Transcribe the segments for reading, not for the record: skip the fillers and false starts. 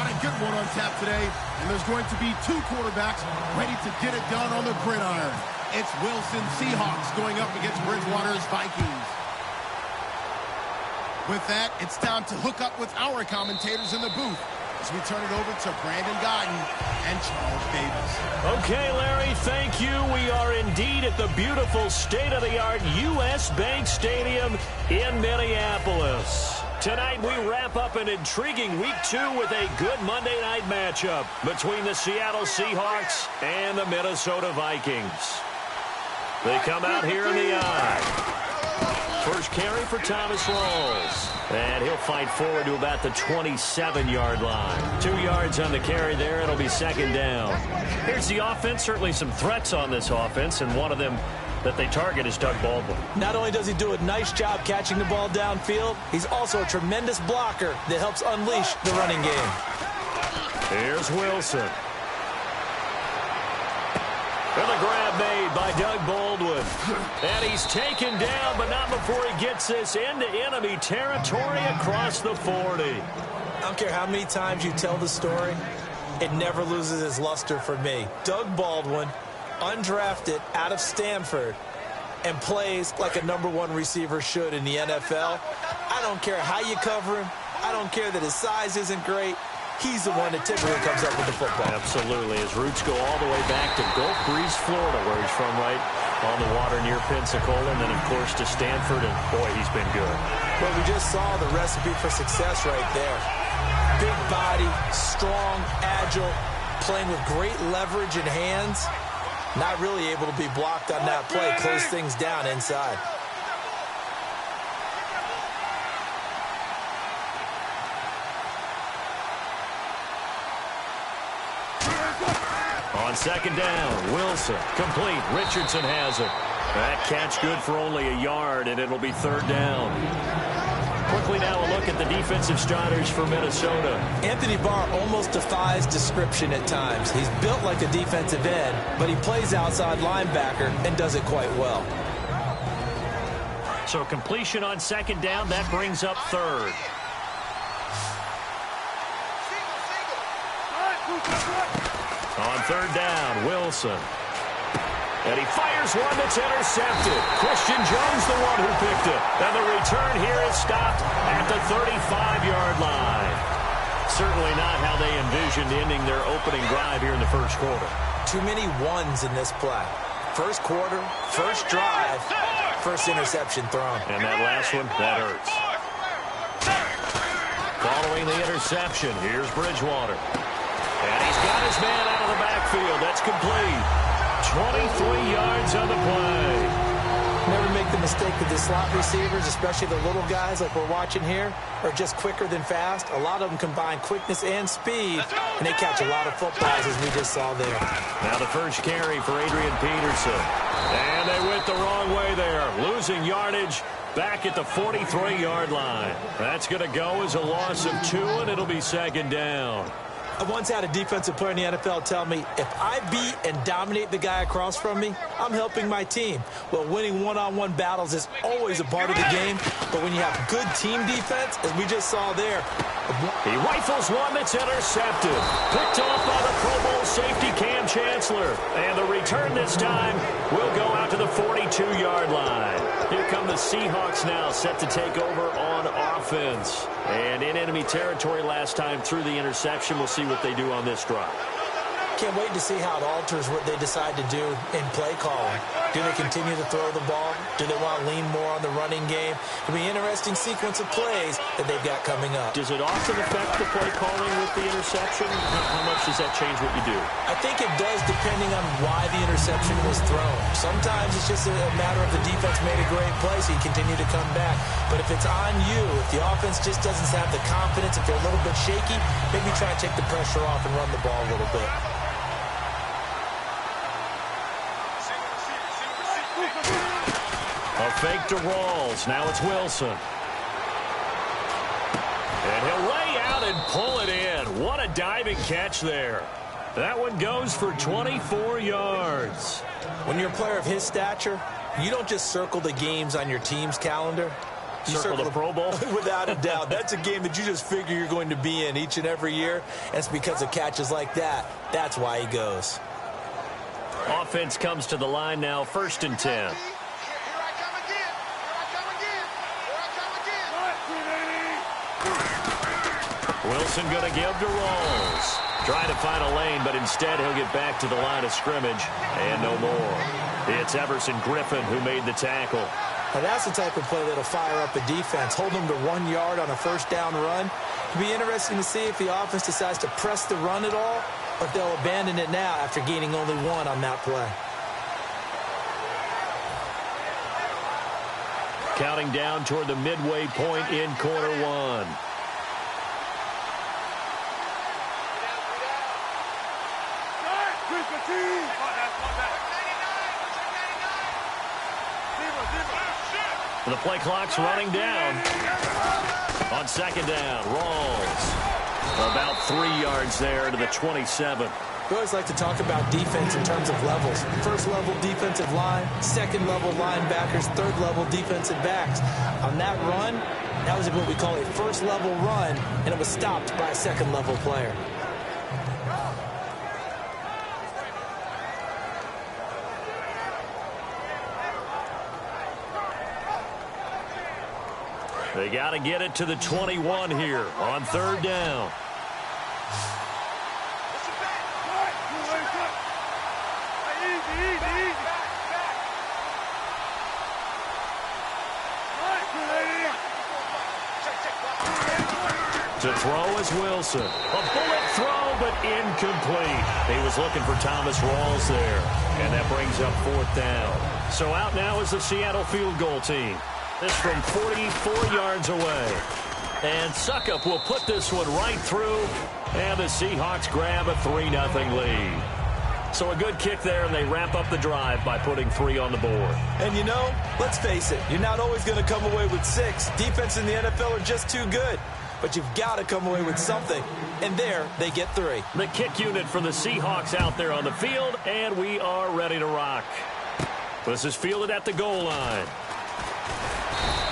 got a good one on tap today, and there's going to be two quarterbacks ready to get it done on the gridiron. It's Wilson Seahawks going up against Bridgewater's Vikings. With that, it's time to hook up with our commentators in the booth as we turn it over to Brandon Godden and Charles Davis. Okay, Larry, thank you. We are indeed at the beautiful state-of-the-art U.S. Bank Stadium in Minneapolis. Tonight, we wrap up an intriguing Week 2 with a good Monday night matchup between the Seattle Seahawks and the Minnesota Vikings. They come out here in the eye. First carry for Thomas Rawls. And he'll fight forward to about the 27-yard line. 2 yards on the carry there. It'll be second down. Here's the offense. Certainly some threats on this offense, and one of them that they target is Doug Baldwin. Not only does he do a nice job catching the ball downfield, he's also a tremendous blocker that helps unleash the running game. Here's Wilson. And the grab made by Doug Baldwin. And he's taken down, but not before he gets this into enemy territory across the 40. I don't care how many times you tell the story, it never loses its luster for me. Doug Baldwin, undrafted out of Stanford, and plays like a #1 receiver should in the NFL. I don't care how you cover him. I don't care that his size isn't great. He's the one that typically comes up with the football. Absolutely. His roots go all the way back to Gulf Breeze, Florida, where he's from, right on the water near Pensacola, and then, of course, to Stanford, and, boy, he's been good. Well, we just saw the recipe for success right there. Big body, strong, agile, playing with great leverage in hands. Not really able to be blocked on that play. Close things down inside. On second down, Wilson, complete. Richardson has it. That catch good for only a yard, and it'll be third down. Quickly now a look at the defensive starters for Minnesota. Anthony Barr almost defies description at times. He's built like a defensive end, but he plays outside linebacker and does it quite well. So completion on second down, that brings up third. On third down, Wilson. And he fires one that's intercepted. Christian Jones, the one who picked it. And the return here is stopped at the 35-yard line. Certainly not how they envisioned ending their opening drive here in the first quarter. Too many ones in this play. First quarter, first drive, first interception thrown. And that last one, that hurts. Following the interception, here's Bridgewater. And he's got his man out of the backfield. That's complete. 23 yards on the play. Never make the mistake that the slot receivers, especially the little guys like we're watching here, are just quicker than fast. A lot of them combine quickness and speed, and they catch a lot of footballs, as we just saw there. Now the first carry for Adrian Peterson. And they went the wrong way there, losing yardage back at the 43-yard line. That's going to go as a loss of 2, and it'll be second down. I once had a defensive player in the NFL tell me, if I beat and dominate the guy across from me, I'm helping my team. Well, winning one-on-one battles is always a part of the game, but when you have good team defense, as we just saw there. He rifles one that's intercepted. Picked off by the Pro Bowl safety Cam Chancellor. And the return this time will go out to the 42-yard line. Here come the Seahawks now, set to take over on offense. And in enemy territory last time through the interception. We'll see what they do on this drive. Can't wait to see how it alters what they decide to do in play calling. Do they continue to throw the ball? Do they want to lean more on the running game? It'll be an interesting sequence of plays that they've got coming up. Does it often affect the play calling with the interception? How much does that change what you do? I think it does, depending on why the interception was thrown. Sometimes it's just a matter of the defense made a great play, so you continue to come back. But if it's on you, if the offense just doesn't have the confidence, if they're a little bit shaky, maybe try to take the pressure off and run the ball a little bit. A fake to Rawls. Now it's Wilson. And he'll lay out and pull it in. What a diving catch there. That one goes for 24 yards. When you're a player of his stature, you don't just circle the games on your team's calendar. Circle the Pro Bowl? Without a doubt. That's a game that you just figure you're going to be in each and every year. And it's because of catches like that. That's why he goes. Offense comes to the line now, 1st and 10. Wilson going to give to Rawls. Trying to find a lane, but instead he'll get back to the line of scrimmage and no more. It's Everson Griffin who made the tackle. Now that's the type of play that'll fire up a defense. Hold them to 1 yard on a 1st down run. It'll be interesting to see if the offense decides to press the run at all, or if they'll abandon it now after gaining only 1 on that play. Counting down toward the midway point in quarter 1. The play clock's running down. On 2nd down, Rawls. About 3 yards there to the 27. We always like to talk about defense in terms of levels. 1st level defensive line, 2nd level linebackers, 3rd level defensive backs. On that run, that was what we call a 1st level run, and it was stopped by a 2nd level player. They got to get it to the 21 here on 3rd down. To throw is Wilson. A bullet throw, but incomplete. He was looking for Thomas Rawls there, and that brings up 4th down. So out now is the Seattle field goal team. This from 44 yards away. And Suckup will put this one right through, and the Seahawks grab a 3-0 lead. So a good kick there, and they wrap up the drive by putting 3 on the board. And you know, let's face it, you're not always going to come away with 6. Defense in the NFL are just too good. But you've got to come away with something. And there, they get 3. The kick unit for the Seahawks out there on the field, and we are ready to rock. This is fielded at the goal line.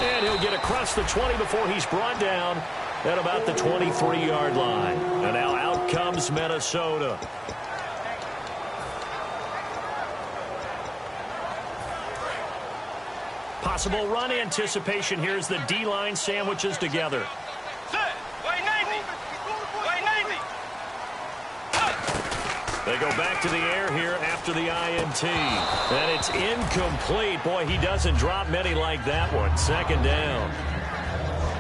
And he'll get across the 20 before he's brought down at about the 23-yard line. And now out comes Minnesota. Possible run anticipation here as the D-line sandwiches together. They go back to the air here after the INT. And it's incomplete. Boy, he doesn't drop many like that one. 2nd down.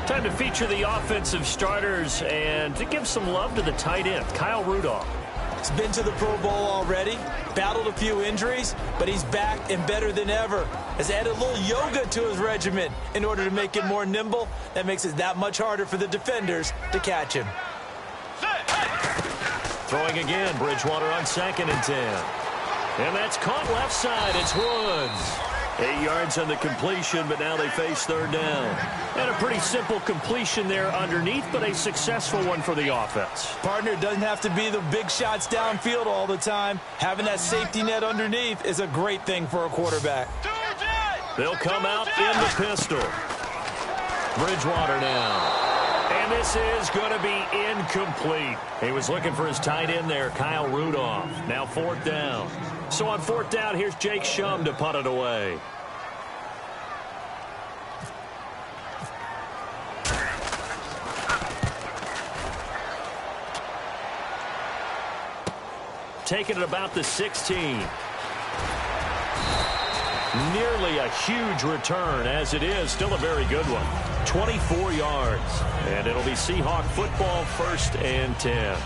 Time to feature the offensive starters and to give some love to the tight end, Kyle Rudolph. He's been to the Pro Bowl already, battled a few injuries, but he's back and better than ever. Has added a little yoga to his regimen in order to make it more nimble. That makes it that much harder for the defenders to catch him. Throwing again, Bridgewater on 2nd and 10. And that's caught left side. It's Woods. 8 yards on the completion, but now they face 3rd down. And a pretty simple completion there underneath, but a successful one for the offense. Partner, doesn't have to be the big shots downfield all the time. Having that safety net underneath is a great thing for a quarterback. They'll come out in the pistol. Bridgewater now. And this is going to be incomplete. He was looking for his tight end there, Kyle Rudolph. Now 4th down. So on 4th down, here's Jake Shum to punt it away. Taking it about the 16. Nearly a huge return, as it is still a very good one. 24 yards. And it'll be Seahawk football, 1st and 10.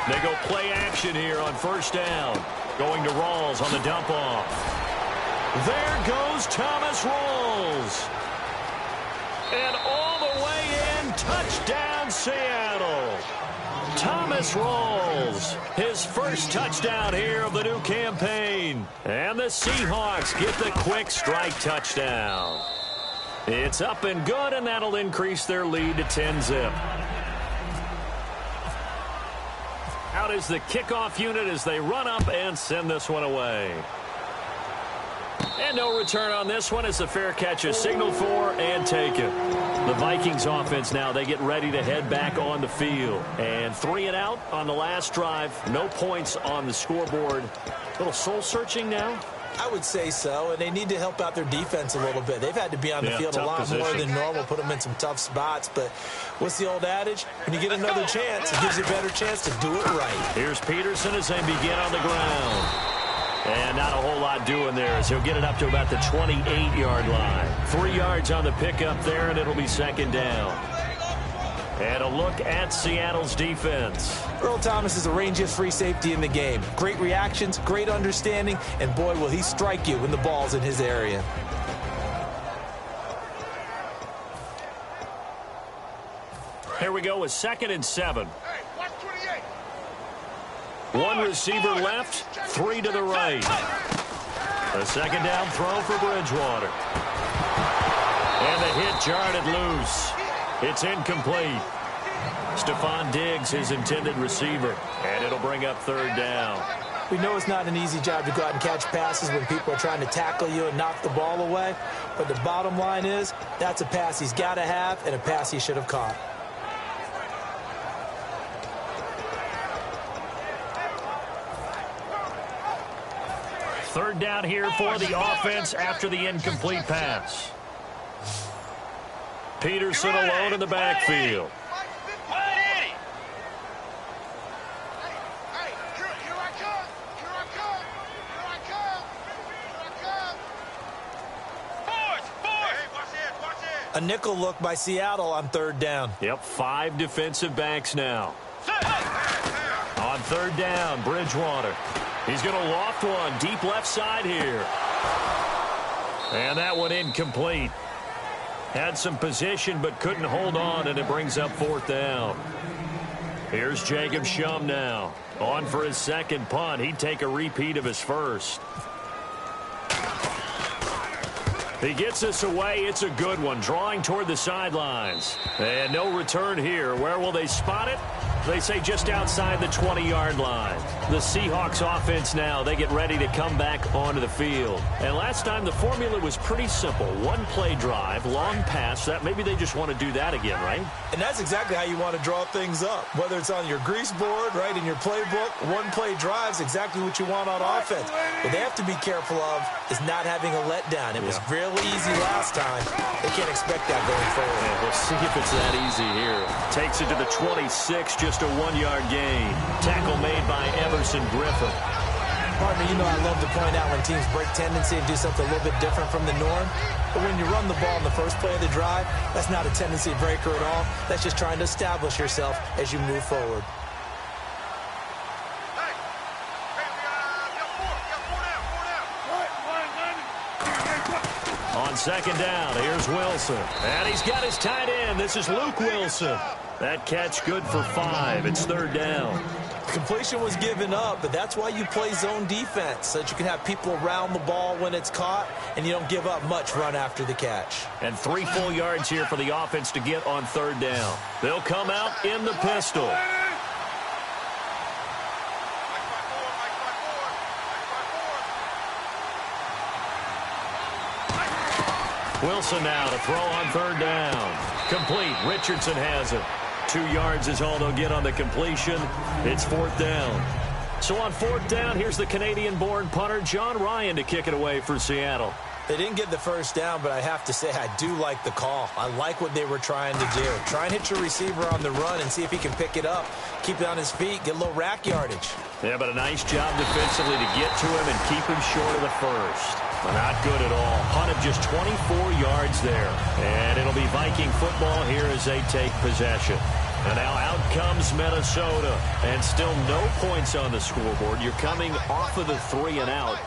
They go play action here on 1st down. Going to Rawls on the dump off. There goes Thomas Rawls. And all the way in, touchdown Seattle. Thomas Rawls, his first touchdown here of the new campaign. And the Seahawks get the quick strike touchdown. It's up and good, and that'll increase their lead to 10-zip. Out is the kickoff unit as they run up and send this one away. And no return on this one as the fair catch is signaled for and taken. The Vikings offense now, they get ready to head back on the field. And 3 and out on the last drive. No points on the scoreboard. A little soul-searching now? I would say so, and they need to help out their defense a little bit. They've had to be on the field a lot more than normal, put them in some tough spots. But what's the old adage? When you get another chance, it gives you a better chance to do it right. Here's Peterson as they begin on the ground. And not a whole lot doing there as he'll get it up to about the 28-yard line. 3 yards on the pickup there, and it'll be second down. And a look at Seattle's defense. Earl Thomas is the rangiest free safety in the game. Great reactions, great understanding, and boy, will he strike you when the ball's in his area. Here we go with 2nd and 7. One receiver left, 3 to the right. A second down throw for Bridgewater. And the hit jarred it loose. It's incomplete. Stephon Diggs, his intended receiver. And it'll bring up 3rd down. We know it's not an easy job to go out and catch passes when people are trying to tackle you and knock the ball away. But the bottom line is, that's a pass he's got to have and a pass he should have caught. Third down here for the offense after the incomplete pass. Peterson alone in the backfield. A nickel look by Seattle on 3rd down. Yep, 5 defensive backs now. On 3rd down, Bridgewater. He's going to loft one deep left side here. And that one incomplete. Had some position but couldn't hold on, and it brings up 4th down. Here's Jacob Shum now. On for his 2nd punt. He'd take a repeat of his first. He gets this away. It's a good one. Drawing toward the sidelines. And no return here. Where will they spot it? They say just outside the 20-yard line. The Seahawks offense now, they get ready to come back onto the field. And last time the formula was pretty simple. 1-play drive, long pass. That maybe they just want to do that again, right? And that's exactly how you want to draw things up. Whether it's on your grease board, right, in your playbook, 1-play drive is exactly what you want on offense. What they have to be careful of is not having a letdown. It was really easy last time. They can't expect that going forward. Yeah, we'll see if it's that easy here. Takes it to the 26, just a 1-yard gain. Tackle made by Everson Griffin. Partner, you know I love to point out when teams break tendency and do something a little bit different from the norm. But when you run the ball in the first play of the drive, that's not a tendency breaker at all. That's just trying to establish yourself as you move forward. On 2nd down, here's Wilson. And he's got his tight end. This is Luke Wilson. That catch good for 5. It's 3rd down. Completion was given up, but that's why you play zone defense, so that you can have people around the ball when it's caught, and you don't give up much run after the catch. And 3 full yards here for the offense to get on 3rd down. They'll come out in the pistol. Wilson now to throw on 3rd down. Complete. Richardson has it. 2 yards is all they'll get on the completion. It's 4th down. So on 4th down, here's the Canadian-born punter John Ryan to kick it away for Seattle. They didn't get the first down, but I have to say I do like the call. I like what they were trying to do. Try and hit your receiver on the run and see if he can pick it up. Keep it on his feet, get a little rack yardage. Yeah, but a nice job defensively to get to him and keep him short of the first. But not good at all. Punt of just 24 yards there. And it'll be Viking football here as they take possession. And now out comes Minnesota. And still no points on the scoreboard. You're coming off of the 3 and out.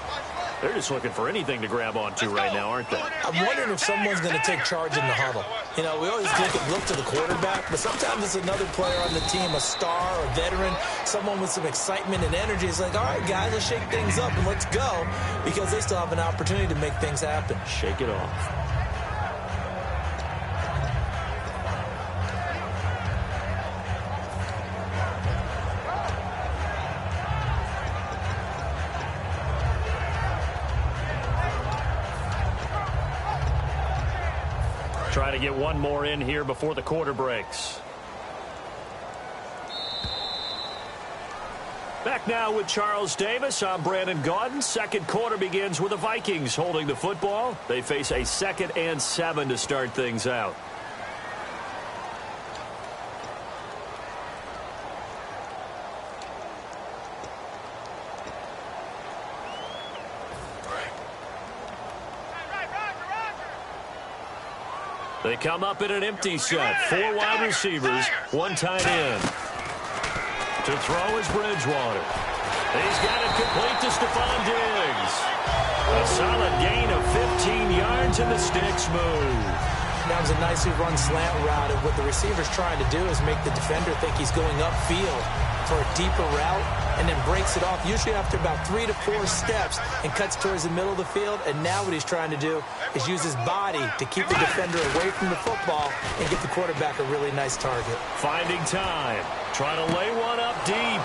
They're just looking for anything to grab onto right now, aren't they? I'm wondering if someone's going to take charge in the huddle. You know, we always look to the quarterback, but sometimes it's another player on the team, a star, a veteran, someone with some excitement and energy. It's like, all right, guys, let's shake things up and let's go, because they still have an opportunity to make things happen. Shake it off. Try to get one more in here before the quarter breaks. Back now with Charles Davis. I'm Brandon Gaudin. Second quarter begins with the Vikings holding the football. They face a 2nd and 7 to start things out. They come up in an empty set. 4 wide receivers, 1 tight end. To throw is Bridgewater. He's got it complete to Stephon Diggs. A solid gain of 15 yards and the sticks move. That was a nicely run slant route, and what the receiver's trying to do is make the defender think he's going upfield for a deeper route, and then breaks it off, usually after about 3 to 4 steps, and cuts towards the middle of the field. And now what he's trying to do is use his body to keep the defender away from the football and get the quarterback a really nice target. Finding time. Trying to lay one up deep.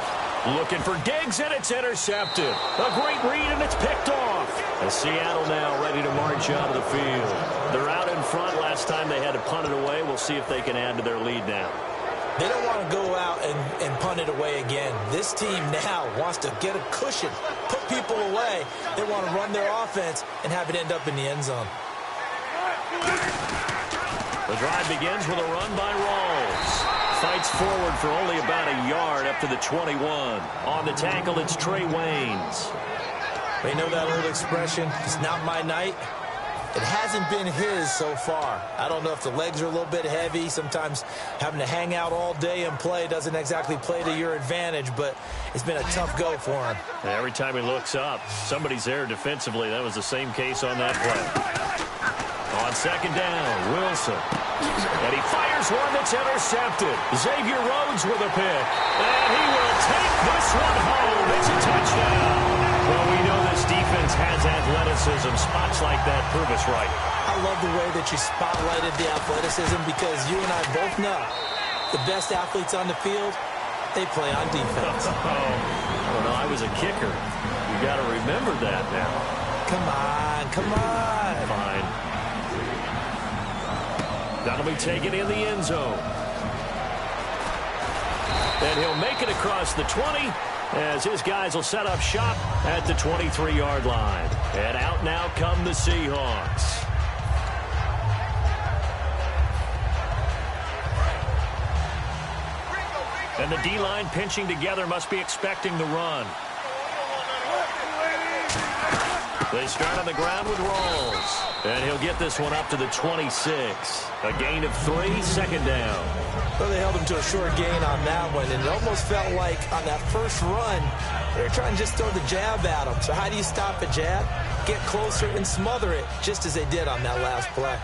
Looking for Diggs, and it's intercepted. A great read, and it's picked off. As Seattle now ready to march out of the field. They're out in front. Last time they had to punt it away. We'll see if they can add to their lead now. They don't want to go out and punt it away again. This team now wants to get a cushion, put people away. They want to run their offense and have it end up in the end zone. The drive begins with a run by Rawls. Fights forward for only about a yard up to the 21. On the tackle, it's Trey Waynes. They know that old expression, it's not my night. It hasn't been his so far. I don't know if the legs are a little bit heavy. Sometimes having to hang out all day and play doesn't exactly play to your advantage, but it's been a tough go for him. Every time he looks up, somebody's there defensively. That was the same case on that play. On second down, Wilson. And he fires one that's intercepted. Xavier Rhodes with a pick. And he will take this one home. It's a touchdown. Well, we know this defense has athleticism. Spots like that prove us right. I love the way that you spotlighted the athleticism, because you and I both know the best athletes on the field, they play on defense. Well, I was a kicker. You got to remember that now. Come on, come on. Fine. That'll be taken in the end zone. And he'll make it across the 20 as his guys will set up shop at the 23-yard line. And out now come the Seahawks. And the D-line pinching together, must be expecting the run. They start on the ground with Rawls. And he'll get this one up to the 26. A gain of 3, second down. Well, they held him to a short gain on that one, and it almost felt like on that first run, they were trying to just throw the jab at him. So how do you stop a jab? Get closer and smother it, just as they did on that last play.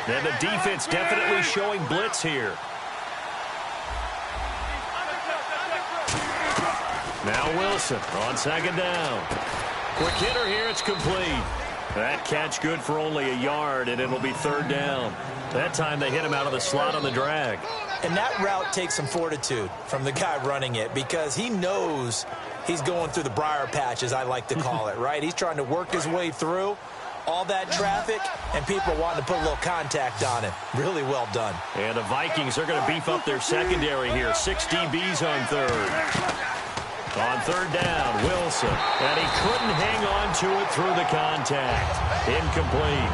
And the defense definitely showing blitz here. Now Wilson on second down. Quick hitter here, it's complete. That catch good for only a yard, and it'll be third down. That time they hit him out of the slot on the drag. And that route takes some fortitude from the guy running it, because he knows he's going through the briar patch, as I like to call it, right? He's trying to work his way through all that traffic, and people wanting to put a little contact on him. Really well done. And the Vikings are going to beef up their secondary here. 6 DBs on third. On third down, Wilson. And he couldn't hang on to it through the contact. Incomplete.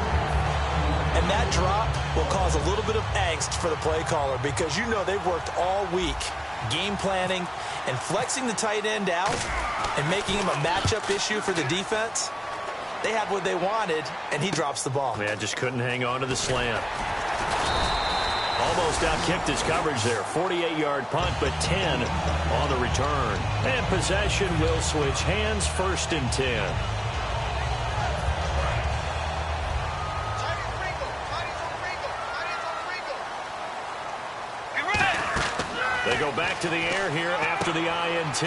And that drop will cause a little bit of angst for the play caller, because you know they've worked all week game planning and flexing the tight end out and making him a matchup issue for the defense. They had what they wanted, and he drops the ball. Man, just couldn't hang on to the slant. Almost outkicked his coverage there. 48-yard punt, but 10 on the return. And possession will switch hands, first and 10. They go back to the air here after the INT.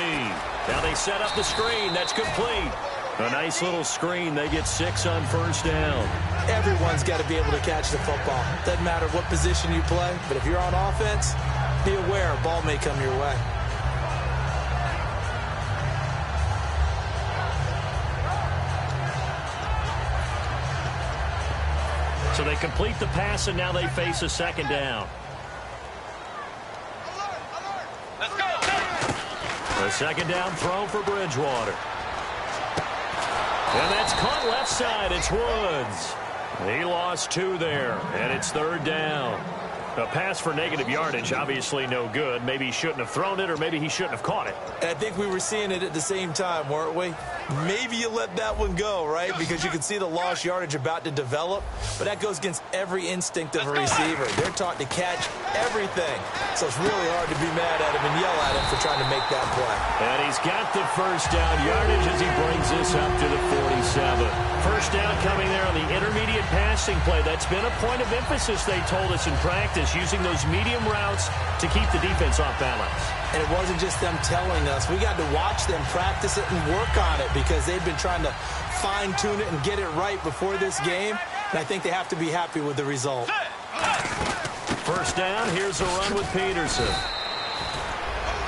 Now they set up the screen. That's complete. A nice little screen. They get 6 on first down. Everyone's got to be able to catch the football. Doesn't matter what position you play, but if you're on offense, be aware a ball may come your way. they complete the pass, and now they face a second down. Let's go. A second down throw for Bridgewater. And that's caught left side. It's Woods. He lost 2 there, and it's third down. A pass for negative yardage, obviously no good. Maybe he shouldn't have thrown it, or maybe he shouldn't have caught it. I think we were seeing it at the same time, weren't we? Maybe you let that one go, right? Because you can see the lost yardage about to develop. But that goes against every instinct of a receiver. They're taught to catch everything. So it's really hard to be mad at him and yell at him for trying to make that play. And he's got the first down yardage as he brings this up to the 47. First down coming there on the intermediate passing play. That's been a point of emphasis, they told us in practice, using those medium routes to keep the defense off balance. And it wasn't just them telling us. We got to watch them practice it and work on it because they've been trying to fine-tune it and get it right before this game. And I think they have to be happy with the result. First down, here's a run with Peterson.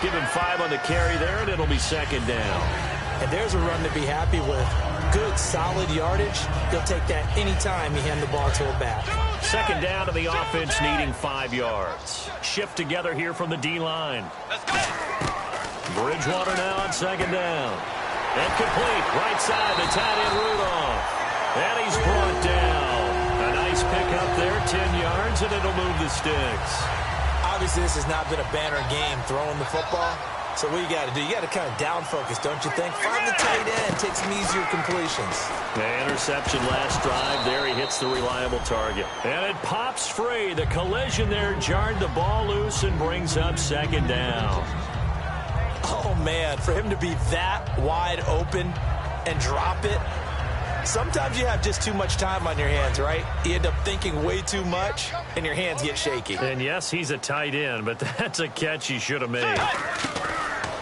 Give him 5 on the carry there, and it'll be second down. And there's a run to be happy with. Good, solid yardage. He'll take that anytime you hand the ball to a back. Second down to the offense, needing 5 yards. Shift together here from the D-line. Bridgewater now on second down. And complete, right side to tight end Rudolph. And he's brought down. A nice pickup there, 10 yards, and it'll move the sticks. Obviously, this has not been a banner game throwing the football. So what you got to do, you got to kind of down focus, don't you think? Find the tight end, take some easier completions. The interception last drive there. He hits the reliable target. And it pops free. The collision there jarred the ball loose and brings up second down. Oh, man, for him to be that wide open and drop it. Sometimes you have just too much time on your hands, right? You end up thinking way too much, and your hands get shaky. And yes, he's a tight end, but that's a catch he should have made.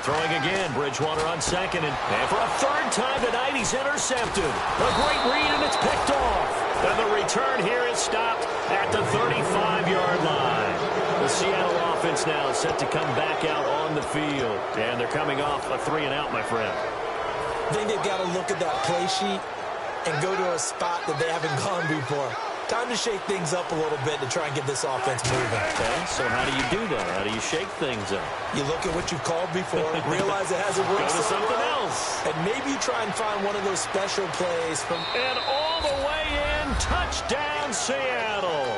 Throwing again, Bridgewater on second, and for a third time tonight, he's intercepted. A great read, and it's picked off. And the return here is stopped at the 35-yard line. The Seattle offense now set to come back out on the field. And they're coming off a 3-and-out, my friend. I think they've got to look at that play sheet and go to a spot that they haven't gone before. Time to shake things up a little bit to try and get this offense moving. Okay, so how do you do that? How do you shake things up? You look at what you've called before, realize it hasn't worked. Go to something else. And maybe you try and find one of those special plays from... And all the way in, touchdown Seattle.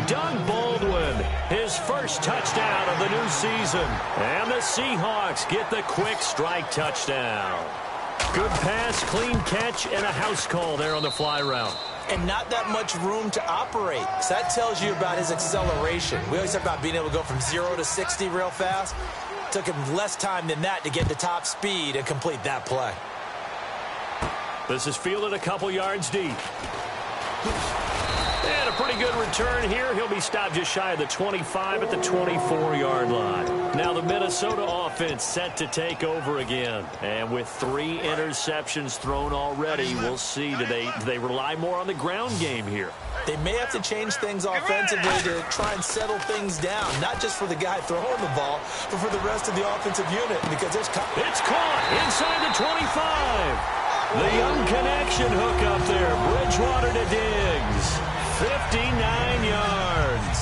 Doug Baldwin, his first touchdown of the new season. And the Seahawks get the quick strike touchdown. Good pass, clean catch, and a house call there on the fly route. And not that much room to operate. So that tells you about his acceleration. We always talk about being able to go from 0 to 60 real fast. Took him less time than that to get to top speed and complete that play. This is fielded a couple yards deep. And a pretty good return here. He'll be stopped just shy of the 25 at the 24-yard line. Now the Minnesota offense set to take over again. And with 3 interceptions thrown already, we'll see. Do they rely more on the ground game here? They may have to change things offensively to try and settle things down. Not just for the guy throwing the ball, but for the rest of the offensive unit. Because there's... It's caught inside the 25. The young connection hook up there. Bridgewater to Diggs. 59 yards.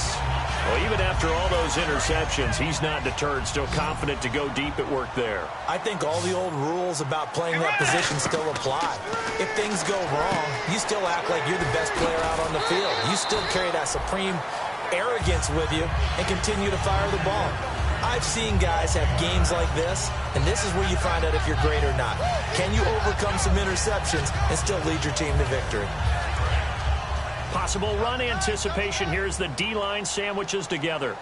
Well, even after all those interceptions, he's not deterred. Still confident to go deep at work there. I think all the old rules about playing that position still apply. If things go wrong, you still act like you're the best player out on the field. You still carry that supreme arrogance with you and continue to fire the ball. I've seen guys have games like this, and this is where you find out if you're great or not. Can you overcome some interceptions and still lead your team to victory? Possible run anticipation here as the D-line sandwiches together.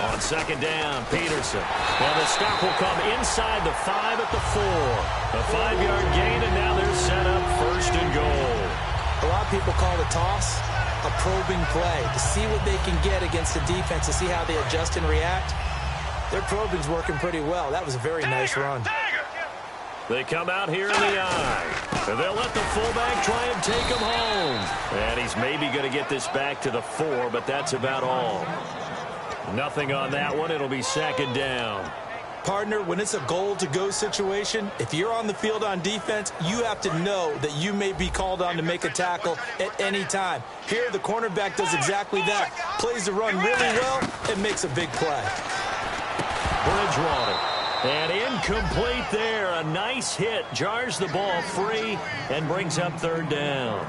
On second down, Peterson. Now the stop will come inside the 5 at the 4. A 5-yard gain, and now they're set up first and goal. A lot of people call the toss a probing play to see what they can get against the defense, to see how they adjust and react. Their probing's working pretty well. That was a very nice run. They come out here in the eye. And they'll let the fullback try and take him home. And he's maybe going to get this back to the 4, but that's about all. Nothing on that one. It'll be second down. Partner, when it's a goal-to-go situation, if you're on the field on defense, you have to know that you may be called on to make a tackle at any time. Here, the cornerback does exactly that. Plays the run really well and makes a big play. Bridgewater. And incomplete there. A nice hit. Jars the ball free and brings up third down.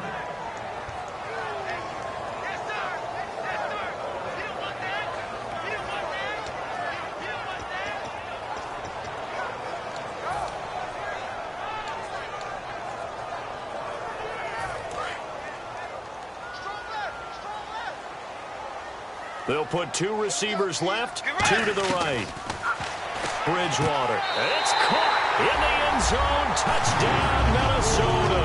They'll put two receivers left, two to the right. Bridgewater. It's caught in the end zone. Touchdown, Minnesota.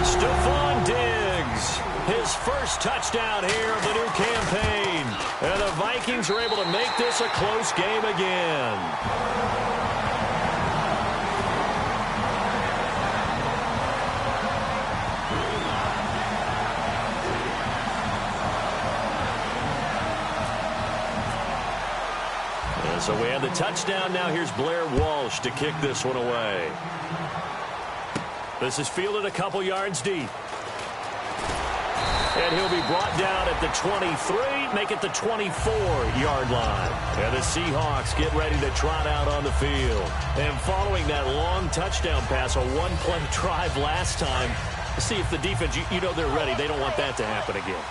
Stephon Diggs. His first touchdown here of the new campaign. And the Vikings are able to make this a close game again. So we have the touchdown. Now here's Blair Walsh to kick this one away. This is fielded a couple yards deep. And he'll be brought down at the 23, make it the 24-yard line. And the Seahawks get ready to trot out on the field. And following that long touchdown pass, a one-play drive last time, see if the defense, you know they're ready. They don't want that to happen again.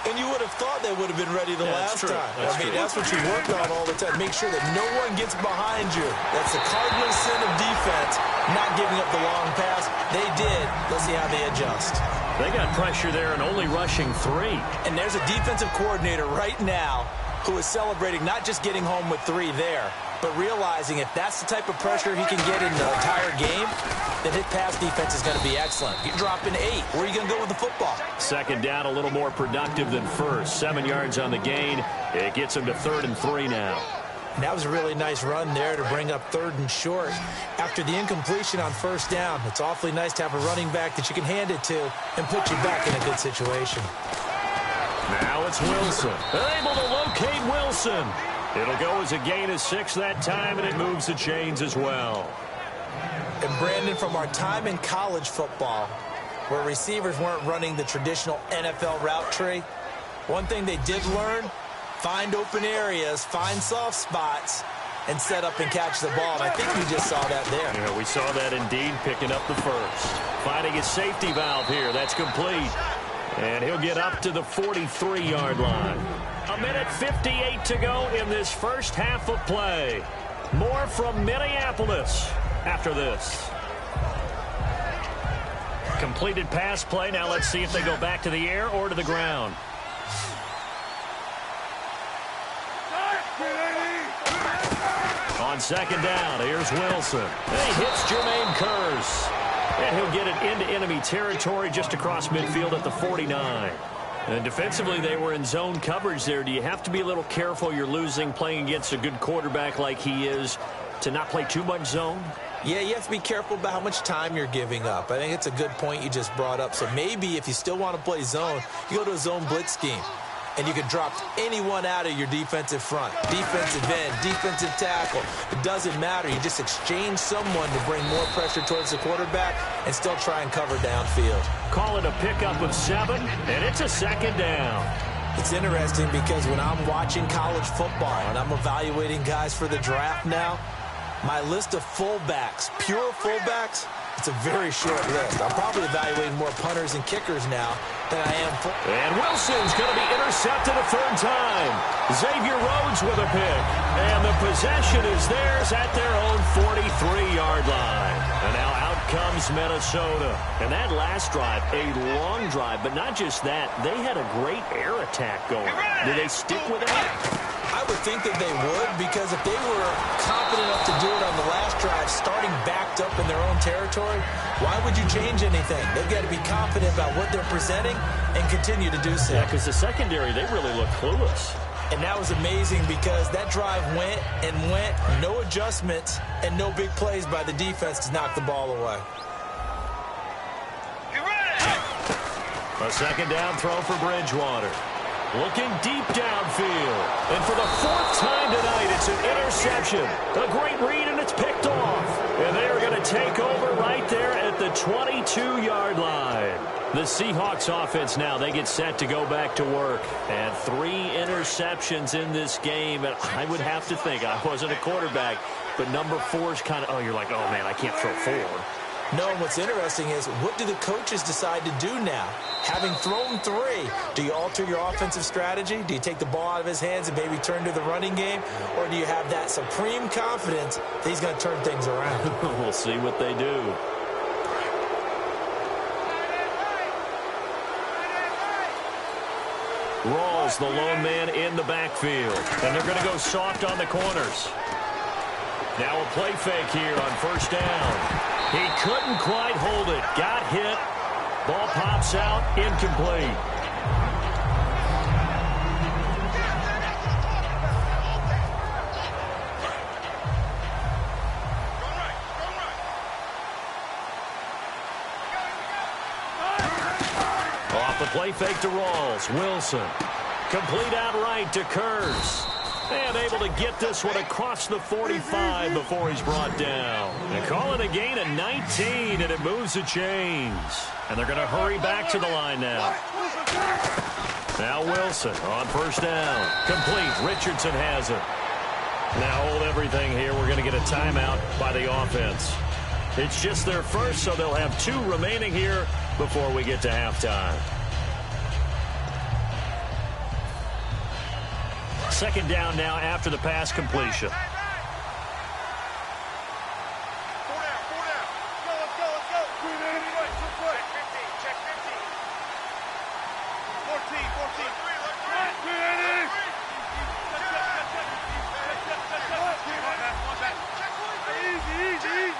And you would have thought they would have been ready the last time. That's what you work on all the time. Make sure that no one gets behind you. That's the cardinal sin of defense, not giving up the long pass. They did. Let's see how they adjust. They got pressure there and only rushing 3. And there's a defensive coordinator right now who is celebrating not just getting home with 3 there, but realizing if that's the type of pressure he can get in the entire game, then his pass defense is going to be excellent. You drop in 8. Where are you going to go with the football? Second down, a little more productive than first. 7 yards on the gain. It gets him to 3rd and 3 now. And that was a really nice run there to bring up 3rd and short. After the incompletion on first down, it's awfully nice to have a running back that you can hand it to and put you back in a good situation. Now it's Wilson. They're able to locate Wilson. It'll go as a gain of 6 that time, and it moves the chains as well. And Brandon, from our time in college football, where receivers weren't running the traditional NFL route tree, one thing they did learn, find open areas, find soft spots, and set up and catch the ball. And I think we just saw that there. Yeah, we saw that indeed, picking up the first. Finding his safety valve here. That's complete. And he'll get up to the 43-yard line. 1:58 to go in this first half of play. More from Minneapolis after this. Completed pass play. Now let's see if they go back to the air or to the ground. On second down, here's Wilson. And he hits Jermaine Kearse. And he'll get it into enemy territory just across midfield at the 49. And defensively, they were in zone coverage there. Do you have to be a little careful? You're losing, playing against a good quarterback like he is, to not play too much zone? Yeah, you have to be careful about how much time you're giving up. I think it's a good point you just brought up. So maybe if you still want to play zone, you go to a zone blitz scheme. And you can drop anyone out of your defensive front. Defensive end, defensive tackle. It doesn't matter. You just exchange someone to bring more pressure towards the quarterback and still try and cover downfield. Call it a pickup of 7, and it's a second down. It's interesting because when I'm watching college football and I'm evaluating guys for the draft now, my list of fullbacks, pure fullbacks, it's a very short list. I'm probably evaluating more punters and kickers now than I am. And Wilson's going to be intercepted a 3rd time. Xavier Rhodes with a pick. And the possession is theirs at their own 43-yard line. And now out comes Minnesota. And that last drive, a long drive, but not just that. They had a great air attack going. Do they stick with that? I would think that they would, because if they were confident enough to do it on the last drive, starting backed up in their own territory, why would you change anything? They've got to be confident about what they're presenting and continue to do so. Yeah, because the secondary, they really look clueless. And that was amazing because that drive went and went, no adjustments, and no big plays by the defense to knock the ball away. A second down throw for Bridgewater. Looking deep downfield. And for the 4th time tonight, it's an interception. A great read, and it's picked off. And they are going to take over right there at the 22-yard line. The Seahawks offense now, they get set to go back to work. And 3 interceptions in this game. And I would have to think, I wasn't a quarterback, but number 4 is kind of, oh, you're like, oh, man, I can't throw 4. No, what's interesting is, what do the coaches decide to do now? Having thrown 3, do you alter your offensive strategy? Do you take the ball out of his hands and maybe turn to the running game? Or do you have that supreme confidence that he's going to turn things around? We'll see what they do. Rawls, the lone man in the backfield. And they're going to go soft on the corners. Now a play fake here on first down. He couldn't quite hold it. Got hit. Ball pops out. Incomplete. Off the play fake to Rawls. Wilson. Complete outright to Kurz. And able to get this one across the 45 before he's brought down. They call it a gain of 19, and it moves the chains. And they're going to hurry back to the line now. Now Wilson on first down. Complete. Richardson has it. Now hold everything here. We're going to get a timeout by the offense. It's just their first, so they'll have 2 remaining here before we get to halftime. Second down now after the pass completion. 4 down. Let's go. Check 15. 14. Easy.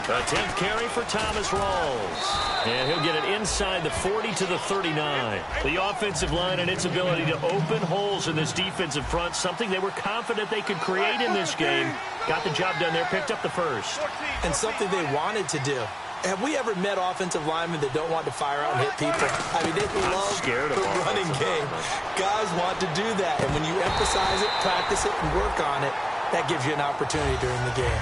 A 10th carry for Thomas Rawls. And he'll get it inside the 40 to the 39. The offensive line and its ability to open holes in this defensive front, something they were confident they could create in this game. Got the job done there, picked up the first. And something they wanted to do. Have we ever met offensive linemen that don't want to fire out and hit people? I mean, they love the running game. Guys want to do that. And when you emphasize it, practice it, and work on it, that gives you an opportunity during the game.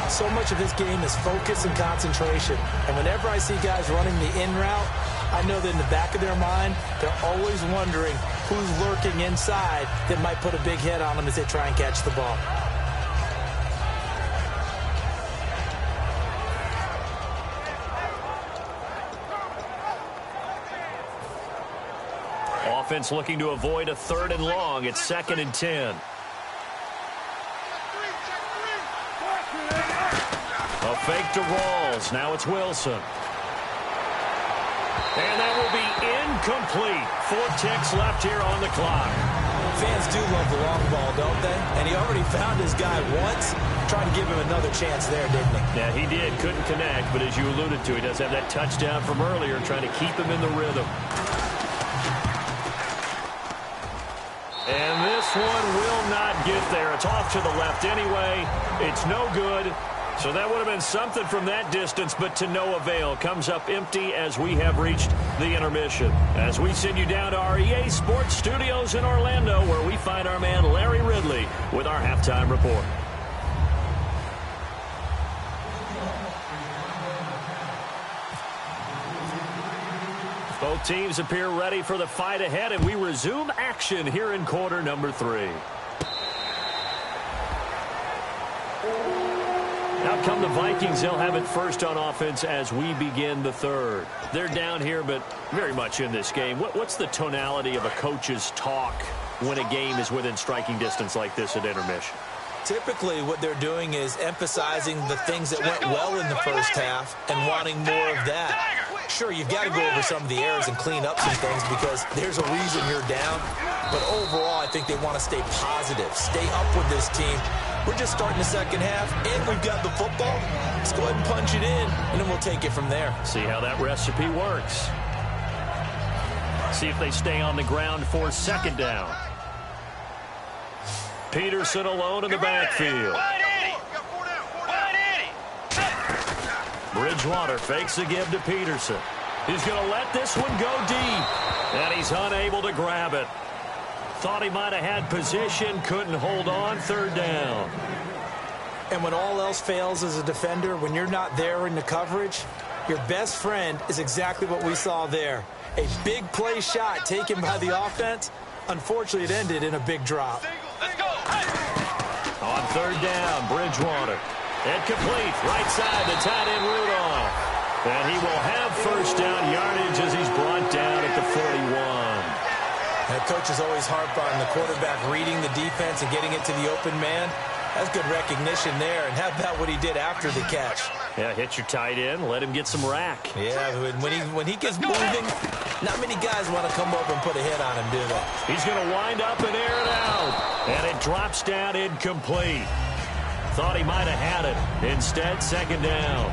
So much of this game is focus and concentration. And whenever I see guys running the in route, I know that in the back of their mind, they're always wondering who's lurking inside that might put a big hit on them as they try and catch the ball. Offense looking to avoid a 3rd and long. It's 2nd and 10. A fake to Rawls. Now it's Wilson. And that will be incomplete. 4 ticks left here on the clock. Fans do love the long ball, don't they? And he already found his guy once. Tried to give him another chance there, didn't he? Yeah, he did. Couldn't connect. But as you alluded to, he does have that touchdown from earlier, trying to keep him in the rhythm. And this one will not get there. It's off to the left anyway. It's no good. So that would have been something from that distance, but to no avail. Comes up empty as we have reached the intermission. As we send you down to our EA Sports Studios in Orlando, where we find our man Larry Ridley with our halftime report. Both teams appear ready for the fight ahead, and we resume action here in quarter number 3. Out come the Vikings. They'll have it first on offense as we begin the 3rd. They're down here, but very much in this game. What's the tonality of a coach's talk when a game is within striking distance like this at intermission? Typically, what they're doing is emphasizing the things that went well in the first half and wanting more of that. Sure, you've got to go over some of the errors and clean up some things because there's a reason you're down. But overall, I think they want to stay positive, stay up with this team. We're just starting the second half, and we've got the football. Let's go ahead and punch it in, and then we'll take it from there. See how that recipe works. See if they stay on the ground for 2nd down. Peterson alone in the backfield. Bridgewater fakes a give to Peterson. He's going to let this one go deep, and he's unable to grab it. Thought he might have had position, couldn't hold on, third down. And when all else fails as a defender, when you're not there in the coverage, your best friend is exactly what we saw there. A big play shot taken by the offense. Unfortunately, it ended in a big drop. Let's go. Hey. On third down, Bridgewater. Incomplete, right side, the tight end Rudolph. And he will have first down yardage as he's brought down at the 41. That coach is always harp on the quarterback reading the defense and getting it to the open man. That's good recognition there. And how about what he did after the catch? Yeah, hit your tight end, let him get some rack. Yeah, when he gets moving, not many guys want to come up and put a hit on him, do they? He's going to wind up and air it out. And it drops down incomplete. Thought he might have had it. Instead, second down.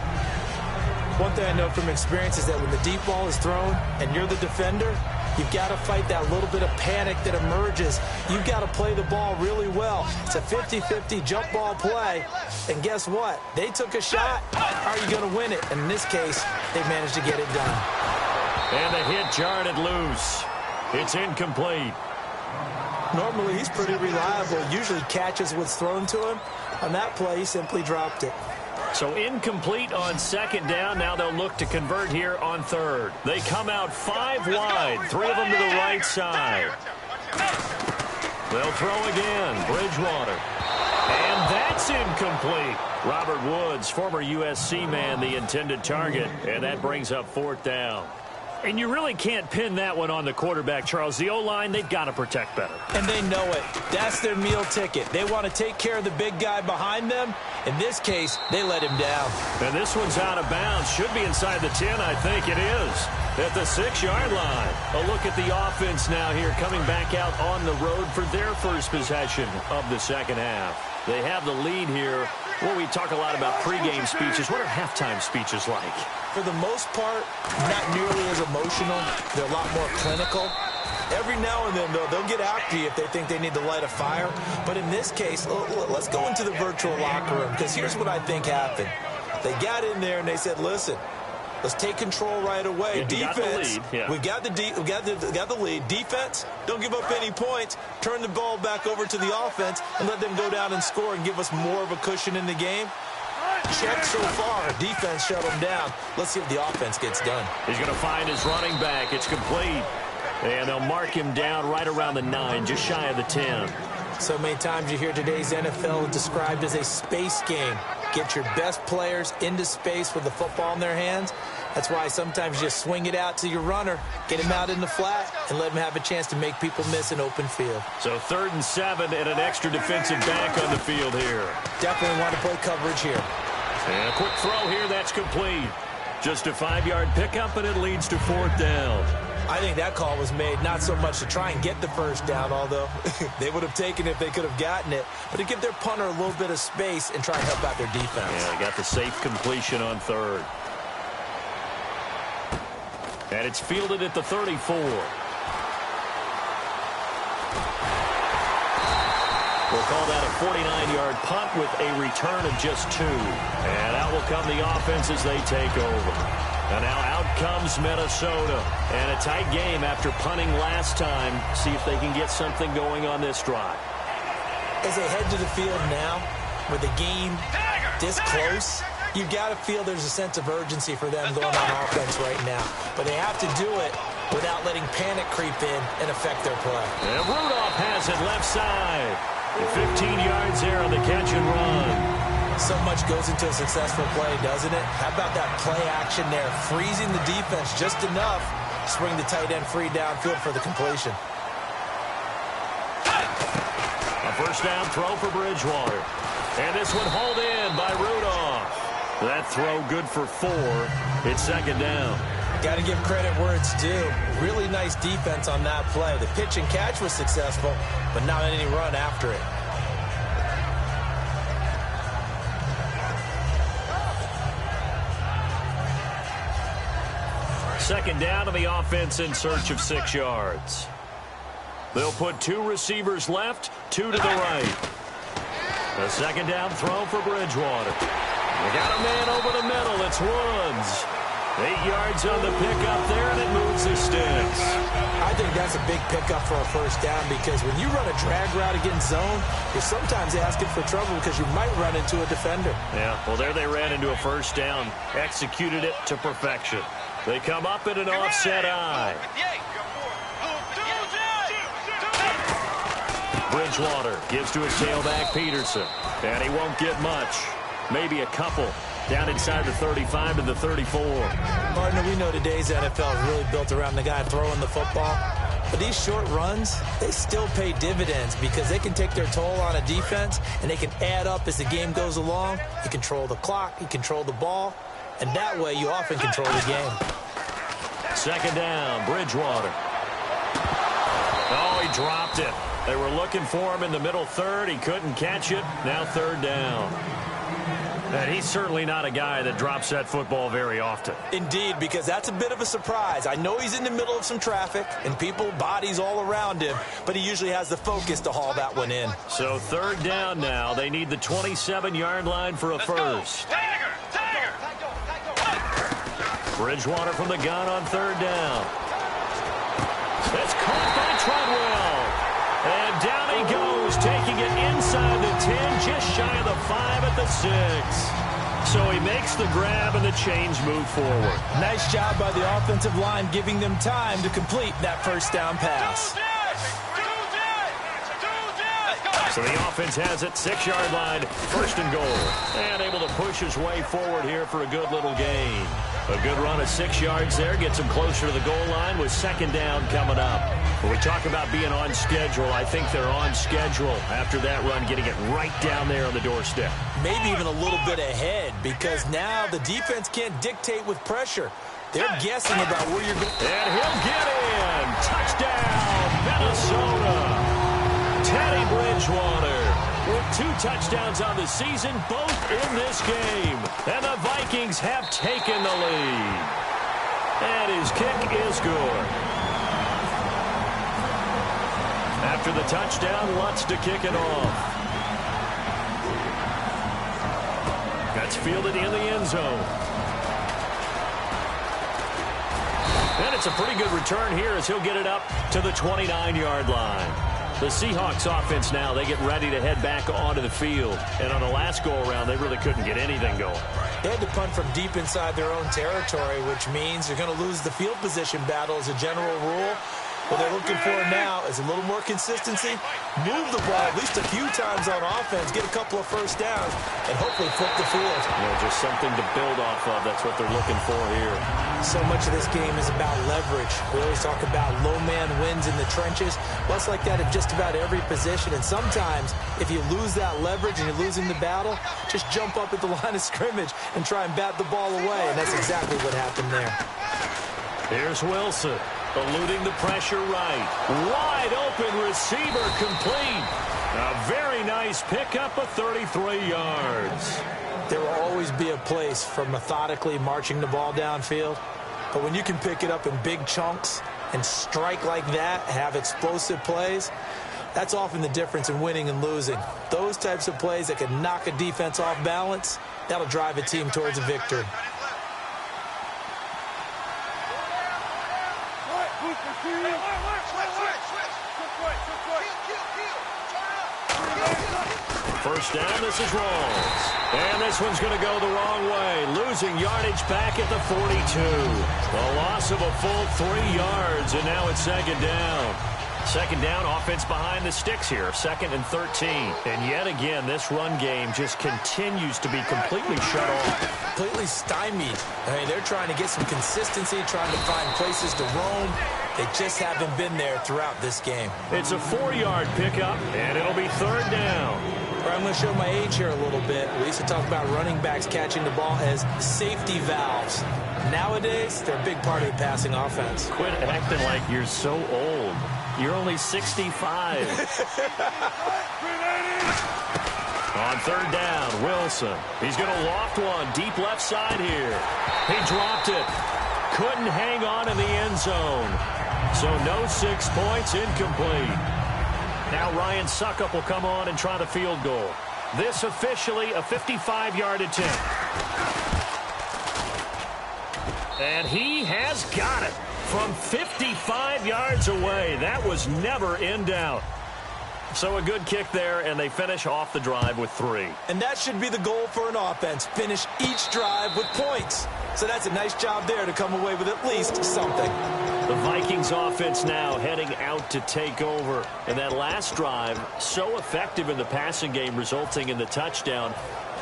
One thing I know from experience is that when the deep ball is thrown and you're the defender, you've got to fight that little bit of panic that emerges. You've got to play the ball really well. It's a 50-50 jump ball play. And guess what? They took a shot. How are you going to win it? And in this case, they managed to get it done. And the hit jarred it loose. It's incomplete. Normally, he's pretty reliable. Usually catches what's thrown to him. On that play, he simply dropped it. So incomplete on second down. Now they'll look to convert here on third. They come out 5 wide, 3 of them to the right side. They'll throw again, Bridgewater. And that's incomplete. Robert Woods, former USC man, the intended target. And that brings up 4th down. And you really can't pin that one on the quarterback, Charles. The O-line, they've got to protect better. And they know it. That's their meal ticket. They want to take care of the big guy behind them. In this case, they let him down. And this one's out of bounds. Should be inside the 10, I think it is. At the 6-yard line. A look at the offense now here, coming back out on the road for their first possession of the second half. They have the lead here. Well, we talk a lot about pregame speeches. What are halftime speeches like? For the most part, not nearly as emotional. They're a lot more clinical. Every now and then, though, they'll get after you if they think they need to light a fire. But in this case, let's go into the virtual locker room, because here's what I think happened. They got in there and they said, listen, let's take control right away. Yeah, defense, we got the lead. Defense, don't give up any points. Turn the ball back over to the offense and let them go down and score and give us more of a cushion in the game. Check so far. Defense shut them down. Let's see if the offense gets done. He's going to find his running back. It's complete. And they'll mark him down right around the 9, just shy of the 10. So many times you hear today's NFL described as a space game. Get your best players into space with the football in their hands. That's why sometimes you just swing it out to your runner, get him out in the flat, and let him have a chance to make people miss an open field. So 3rd and 7 and an extra defensive back on the field here. Definitely want to play coverage here. And a quick throw here, that's complete. Just a 5-yard pickup, and it leads to 4th down. I think that call was made not so much to try and get the first down, although they would have taken it if they could have gotten it, but to give their punter a little bit of space and try and help out their defense. Yeah, they got the safe completion on 3rd. And it's fielded at the 34. We'll call that a 49-yard punt with a return of just 2. And out will come the offense as they take over. And now out comes Minnesota. And a tight game after punting last time. See if they can get something going on this drive. As they head to the field now, with the game this close, you've got to feel there's a sense of urgency for them going on offense right now. But they have to do it without letting panic creep in and affect their play. And Rudolph has it left side. 15 yards there on the catch and run. So much goes into a successful play, doesn't it? How about that play action there? Freezing the defense just enough to swing the tight end free downfield for the completion. A first down throw for Bridgewater. And this one hauled in by Rudolph. That throw good for 4. It's second down. Got to give credit where it's due. Really nice defense on that play. The pitch and catch was successful, but not any run after it. Second down to the offense in search of 6 yards. They'll put 2 receivers left, 2 to the right. A second down throw for Bridgewater. They got a man over the middle. It's Woods. 8 yards on the pickup there, and it moves the sticks. I think that's a big pickup for a first down because when you run a drag route against zone, you're sometimes asking for trouble because you might run into a defender. Yeah, well, there they ran into a first down, executed it to perfection. They come up in an offset eye. Bridgewater gives to his tailback, Peterson, and he won't get much. Maybe a couple. Down inside the 35 to the 34. Partner, we know today's NFL is really built around the guy throwing the football. But these short runs, they still pay dividends because they can take their toll on a defense and they can add up as the game goes along. You control the clock, you control the ball, and that way you often control the game. Second down, Bridgewater. Oh, he dropped it. They were looking for him in the middle third. He couldn't catch it. Now third down. And he's certainly not a guy that drops that football very often. Indeed, because that's a bit of a surprise. I know he's in the middle of some traffic and people, bodies all around him, but he usually has the focus to haul that one in. So third down now. They need the 27-yard line for a first. Bridgewater from the gun on third down. It's caught by Treadwell. And down he goes, taking it inside the 10, just shy of the 5 at the 6. So he makes the grab and the chains move forward. Nice job by the offensive line giving them time to complete that first down pass. So the offense has it, 6-yard line, first and goal. And able to push his way forward here for a good little gain. A good run of 6 yards there, gets him closer to the goal line with second down coming up. When we talk about being on schedule, I think they're on schedule after that run, getting it right down there on the doorstep. Maybe even a little bit ahead because now the defense can't dictate with pressure. They're guessing about where you're going. And he'll get in. Touchdown, Minnesota. Teddy Bridgewater with 2 touchdowns on the season, both in this game. And the Vikings have taken the lead. And his kick is good. After the touchdown, Lutz to kick it off. That's fielded in the end zone. And it's a pretty good return here as he'll get it up to the 29-yard line. The Seahawks offense now, they get ready to head back onto the field. And on the last go-around, they really couldn't get anything going. They had to punt from deep inside their own territory, which means you're going to lose the field position battle as a general rule. What they're looking for now is a little more consistency, move the ball at least a few times on offense, get a couple of first downs, and hopefully flip the field. Just something to build off of. That's what they're looking for here. So much of this game is about leverage. We always talk about low man wins in the trenches. Well, it's like that at just about every position. And sometimes, if you lose that leverage and you're losing the battle, just jump up at the line of scrimmage and try and bat the ball away. And that's exactly what happened there. Here's Wilson. Eluding the pressure right. Wide open receiver complete. A very nice pickup of 33 yards. There will always be a place for methodically marching the ball downfield. But when you can pick it up in big chunks and strike like that, have explosive plays, that's often the difference in winning and losing. Those types of plays that can knock a defense off balance, that'll drive a team towards a victory. First down, this is Rawls. And this one's going to go the wrong way. Losing yardage back at the 42. A loss of a full 3 yards, and now it's second down. Second down, offense behind the sticks here. 2nd and 13. And yet again, this run game just continues to be completely shut off. Completely stymied. I mean, they're trying to get some consistency, trying to find places to roam. They just haven't been there throughout this game. It's a 4-yard pickup, and it'll be third down. I'm going to show my age here a little bit. We used to talk about running backs catching the ball as safety valves. Nowadays, they're a big part of the passing offense. Quit acting like you're so old. You're only 65. On third down, Wilson. He's going to loft one deep left side here. He dropped it. Couldn't hang on in the end zone. So no 6 points, incomplete. Now Ryan Suckup will come on and try the field goal. This officially a 55-yard attempt. And he has got it from 55 yards away. That was never in doubt. So a good kick there, and they finish off the drive with 3. And that should be the goal for an offense. Finish each drive with points. So that's a nice job there to come away with at least something. The Vikings offense now heading out to take over. And that last drive, so effective in the passing game, resulting in the touchdown.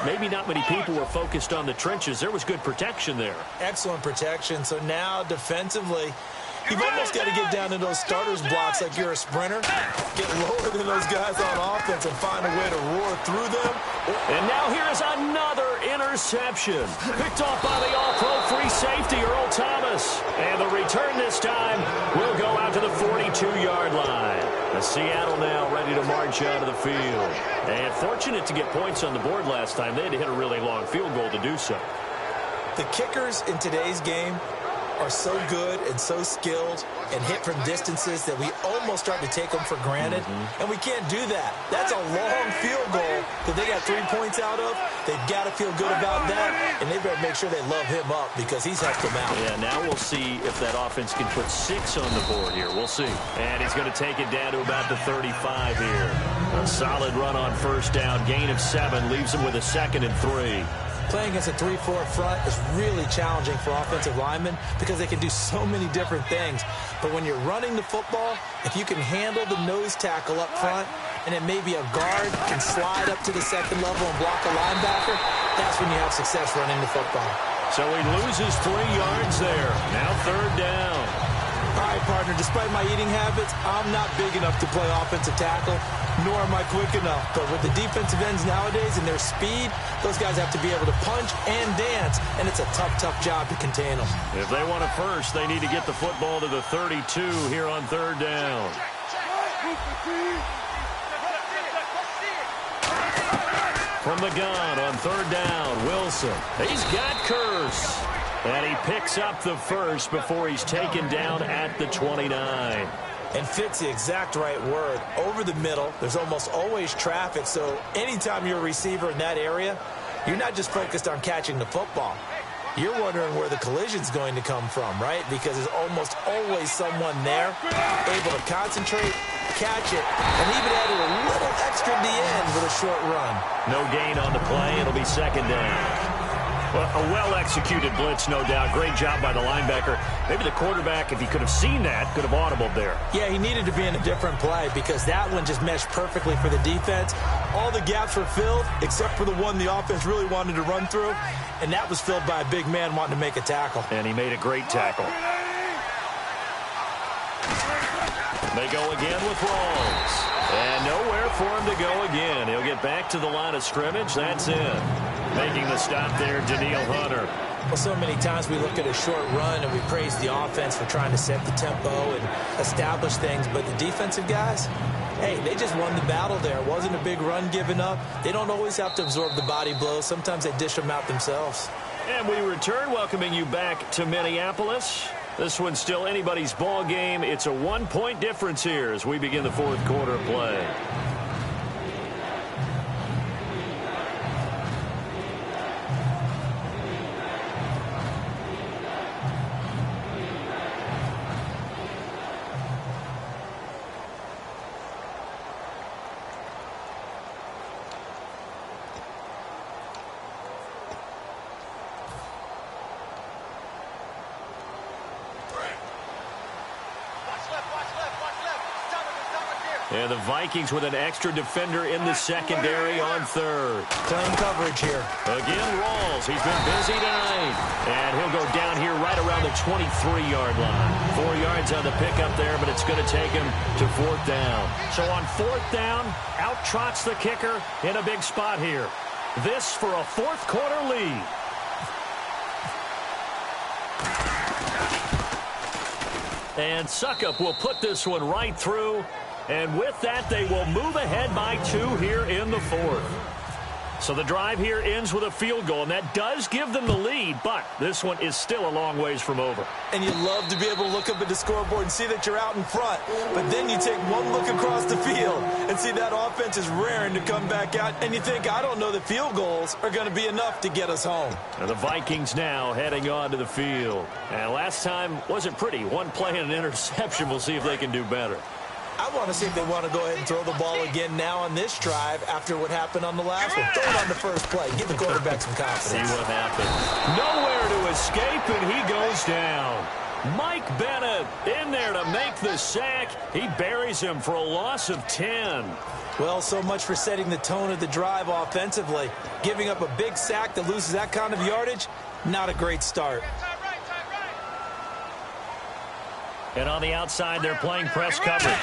Maybe not many people were focused on the trenches. There was good protection there. Excellent protection. So now defensively, you've almost got to get down to those starters blocks like you're a sprinter. Get lower than those guys on offense and find a way to roar through them. And now here is another interception. Picked off by the all-pro free safety, Earl Thomas. And the return this time will go out to the 42-yard line. The Seattle now ready to march out of the field. And fortunate to get points on the board last time. They had to hit a really long field goal to do so. The kickers in today's game are so good and so skilled and hit from distances that we almost start to take them for granted. And we can't do that. That's a long field goal that they got 3 points out of. They've got to feel good about that, and they better make sure they love him up because he's helped them out. Yeah, now we'll see if that offense can put 6 on the board here. We'll see. And he's going to take it down to about the 35 here. A solid run on first down. Gain of 7 leaves him with a 2nd and 3. Playing against a 3-4 front is really challenging for offensive linemen because they can do so many different things. But when you're running the football, if you can handle the nose tackle up front, and it may be a guard can slide up to the 2nd level and block a linebacker, that's when you have success running the football. So he loses 3 yards there. Now 3rd down. All right, partner, despite my eating habits, I'm not big enough to play offensive tackle, nor am I quick enough. But with the defensive ends nowadays and their speed, those guys have to be able to punch and dance, and it's a tough, tough job to contain them. If they want it first, they need to get the football to the 32 here on 3rd down. From the gun on 3rd down, Wilson. He's got Curse. And he picks up the first before he's taken down at the 29. And fits the exact right word. Over the middle, there's almost always traffic, so anytime you're a receiver in that area, you're not just focused on catching the football. You're wondering where the collision's going to come from, right? Because there's almost always someone there able to concentrate, catch it, and even added a little extra at the end with a short run. No gain on the play. It'll be 2nd down. Well, a well-executed blitz, no doubt. Great job by the linebacker. Maybe the quarterback, if he could have seen that, could have audibled there. Yeah, he needed to be in a different play because that one just meshed perfectly for the defense. All the gaps were filled except for the one the offense really wanted to run through, and that was filled by a big man wanting to make a tackle. And he made a great tackle. They go again with Rawls. And nowhere for him to go again. He'll get back to the line of scrimmage. That's it. Making the stop there, Daniil Hunter. Well, so many times we look at a short run and we praise the offense for trying to set the tempo and establish things. But the defensive guys, hey, they just won the battle there. It wasn't a big run given up. They don't always have to absorb the body blows. Sometimes they dish them out themselves. And we return, welcoming you back to Minneapolis. This one's still anybody's ball game. It's a 1-point difference here as we begin the 4th quarter of play. And the Vikings with an extra defender in the secondary on 3rd. Playing coverage here. Again, Rawls. He's been busy tonight. And he'll go down here right around the 23-yard line. 4 yards on the pickup there, but it's going to take him to 4th down. So on 4th down, out trots the kicker in a big spot here. This for a 4th quarter lead. And Suckup will put this one right through. And with that, they will move ahead by 2 here in the 4th. So the drive here ends with a field goal, and that does give them the lead, but this one is still a long ways from over. And you love to be able to look up at the scoreboard and see that you're out in front. But then you take one look across the field and see that offense is raring to come back out. And you think, I don't know that field goals are going to be enough to get us home. And the Vikings now heading onto the field. And last time wasn't pretty. One play and an interception. We'll see if they can do better. I want to see if they want to go ahead and throw the ball again now on this drive after what happened on the last one. Throw it on the first play. Give the quarterback some confidence. See what happens. Nowhere to escape, and he goes down. Mike Bennett in there to make the sack. He buries him for a loss of 10. Well, so much for setting the tone of the drive offensively. Giving up a big sack that loses that kind of yardage, not a great start. And on the outside, they're playing press coverage.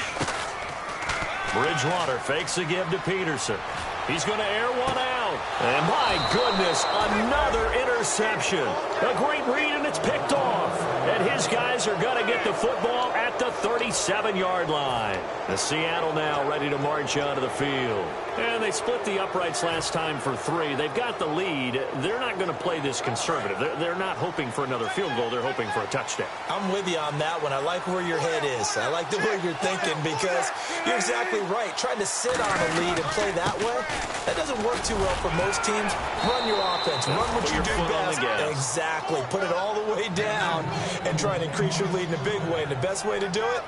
Bridgewater fakes a give to Peterson. He's going to air one out. And my goodness, another interception. A great read, and it's picked off. And his guys are going to get the football at the 37-yard line. The Seattle now ready to march onto the field. And they split the uprights last time for 3. They've got the lead. They're not going to play this conservative. They're not hoping for another field goal. They're hoping for a touchdown. I'm with you on that one. I like where your head is. I like the way you're thinking because you're exactly right. Trying to sit on a lead and play that way, that doesn't work too well for most teams. Run your offense. Run what you do best. Exactly. Put it all the way down and try and increase your lead in a big way. And the best way to do it,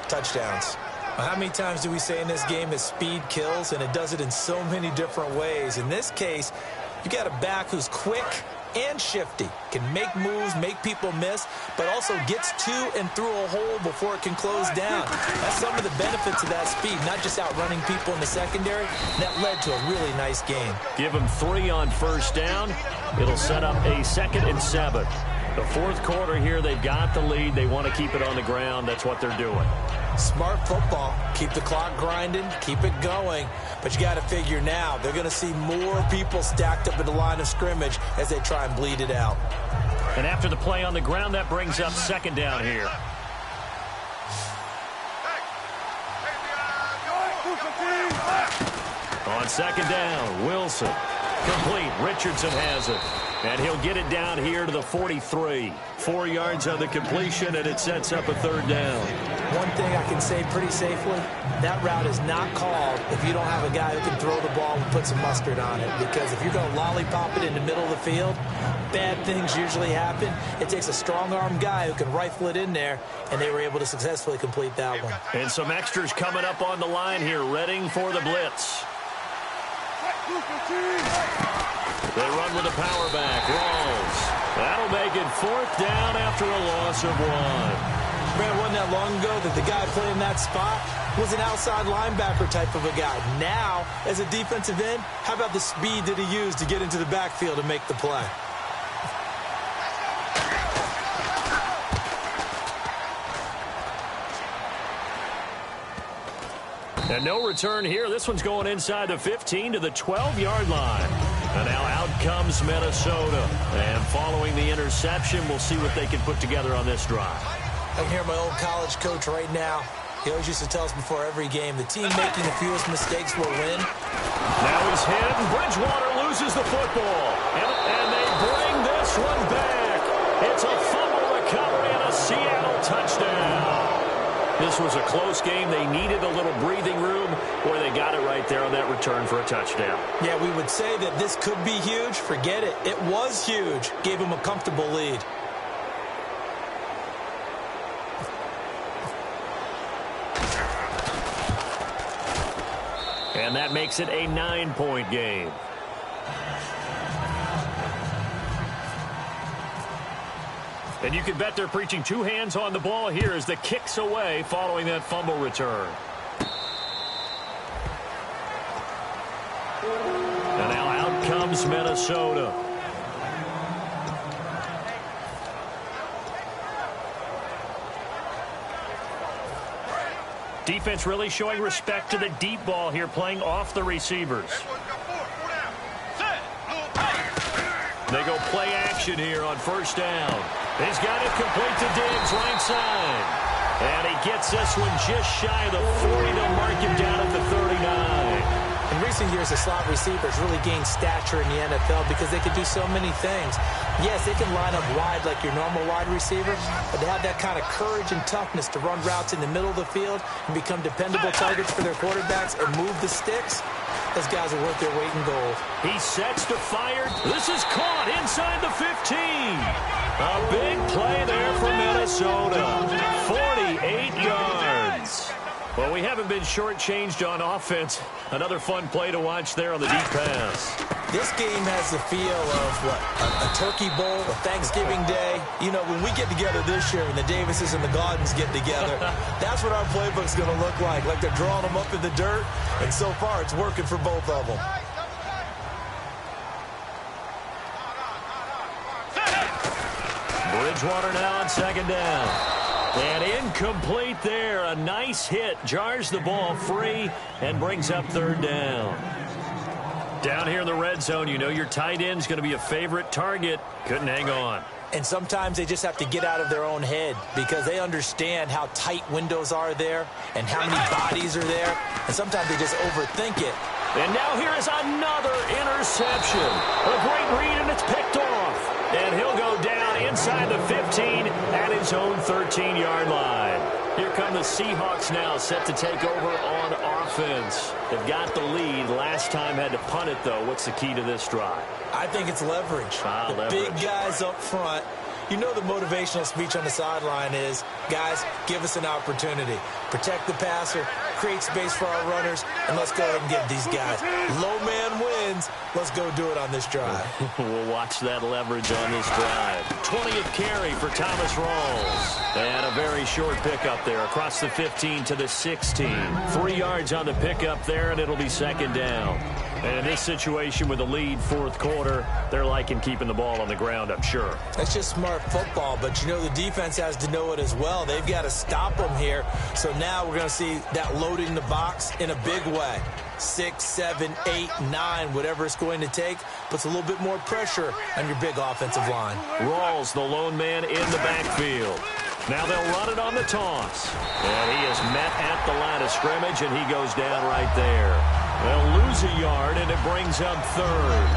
touchdowns. How many times do we say in this game that speed kills, and it does it in so many different ways? In this case, you got a back who's quick and shifty, can make moves, make people miss, but also gets to and through a hole before it can close down. That's some of the benefits of that speed, not just outrunning people in the secondary. That led to a really nice game. Give them 3 on first down. It'll set up a 2nd and 7. The fourth quarter here, they've got the lead. They want to keep it on the ground. That's what they're doing. Smart football. Keep the clock grinding. Keep it going. But you got to figure now, they're going to see more people stacked up at the line of scrimmage as they try and bleed it out. And after the play on the ground, that brings up 2nd down here. On 2nd down, Wilson. Complete. Richardson has it. And he'll get it down here to the 43. 4 yards on the completion, and it sets up a 3rd down. One thing I can say pretty safely, that route is not called if you don't have a guy who can throw the ball and put some mustard on it. Because if you're going to lollipop it in the middle of the field, bad things usually happen. It takes a strong-arm guy who can rifle it in there, and they were able to successfully complete that one. And some extras coming up on the line here, readying for the blitz. They run with the power back. Rawls. That'll make it 4th down after a loss of 1. Man, wasn't that long ago that the guy playing that spot was an outside linebacker type of a guy. Now, as a defensive end, how about the speed that he used to get into the backfield and make the play? And no return here. This one's going inside the 15 to the 12-yard line. And now out comes Minnesota. And following the interception, we'll see what they can put together on this drive. I can hear my old college coach right now. He always used to tell us before every game, the team making the fewest mistakes will win. Now he's hit, and Bridgewater loses the football. And they bring this one back. It's a fumble recovery and a Seattle touchdown. This was a close game. They needed a little breathing room, or they got it right there on that return for a touchdown. Yeah, we would say that this could be huge. Forget it. It was huge. Gave him a comfortable lead. And that makes it a 9-point game. And you can bet they're preaching 2 hands on the ball here as the kick's away following that fumble return. And now out comes Minnesota. Defense really showing respect to the deep ball here, playing off the receivers. They go play action here on first down. He's got it complete to Diggs, right side. And he gets this one just shy of the 40 to mark him down at the 39. And In recent years, the slot receivers really gained stature in the NFL because they could do so many things. Yes, they can line up wide like your normal wide receiver, but they have that kind of courage and toughness to run routes in the middle of the field and become dependable targets for their quarterbacks and move the sticks. Those guys are worth their weight in gold. He sets to fire. This is caught inside the 15. A big play there for Minnesota. 48 yards. Well, we haven't been shortchanged on offense. Another fun play to watch there on the deep pass. This game has the feel of, what, a turkey bowl, a Thanksgiving Day. You know, when we get together this year and the Davises and the Gaudens get together, that's what our playbook's going to look like they're drawing them up in the dirt, and so far it's working for both of them. Bridgewater now on second down. And incomplete there. A nice hit. Jars the ball free and brings up third down. Down here in the red zone, you know your tight end's going to be a favorite target. Couldn't hang on. And sometimes they just have to get out of their own head because they understand how tight windows are there and how many bodies are there. And sometimes they just overthink it. And now here is another interception. A great read, and it's picked off. And he'll go down inside the 15 at his own 13-yard line. Here come the Seahawks now, set to take over on offense. They've got the lead. Last time had to punt it, though. What's the key to this drive? I think it's leverage. Big guys up front. You know the motivational speech on the sideline is, guys, give us an opportunity. Protect the passer, create space for our runners, and let's go ahead and get these guys. Low man wins. Let's go do it on this drive. We'll watch that leverage on this drive. 20th carry for Thomas Rawls. And a very short pickup there across the 15 to the 16. 3 yards on the pickup there, and it'll be second down. And in this situation with the lead fourth quarter, they're liking keeping the ball on the ground, I'm sure. That's just smart football, but you know the defense has to know it as well. They've got to stop them here. So now we're going to see that loading the box in a big way. 6, 7, 8, 9, whatever it's going to take, puts a little bit more pressure on your big offensive line. Rawls, the lone man in the backfield. Now they'll run it on the toss. And he is met at the line of scrimmage, and he goes down right there. They'll lose a yard, and it brings up third.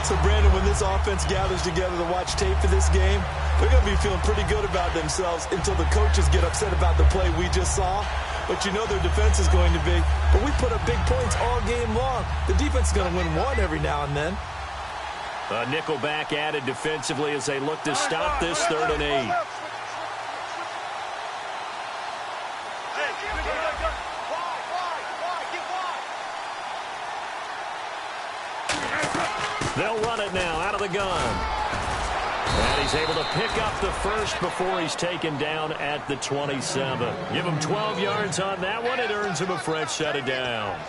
So, Brandon, when this offense gathers together to watch tape for this game, they're going to be feeling pretty good about themselves until the coaches get upset about the play we just saw. But you know their defense is going to be. But we put up big points all game long. The defense is going to win one every now and then. A nickelback added defensively as they look to stop this 3rd and 8. They'll run it now out of the gun. And he's able to pick up the first before he's taken down at the 27. Give him 12 yards on that one. It earns him a fresh set of downs.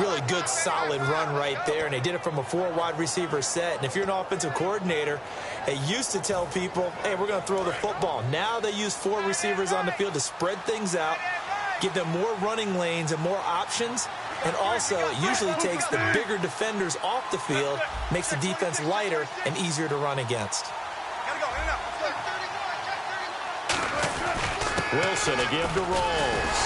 Really good, solid run right there, and they did it from a 4 wide receiver set. And if you're an offensive coordinator, they used to tell people, hey, we're going to throw the football. Now they use 4 receivers on the field to spread things out, give them more running lanes and more options. And also, it usually takes the bigger defenders off the field, makes the defense lighter and easier to run against. Wilson, a give to Rawls.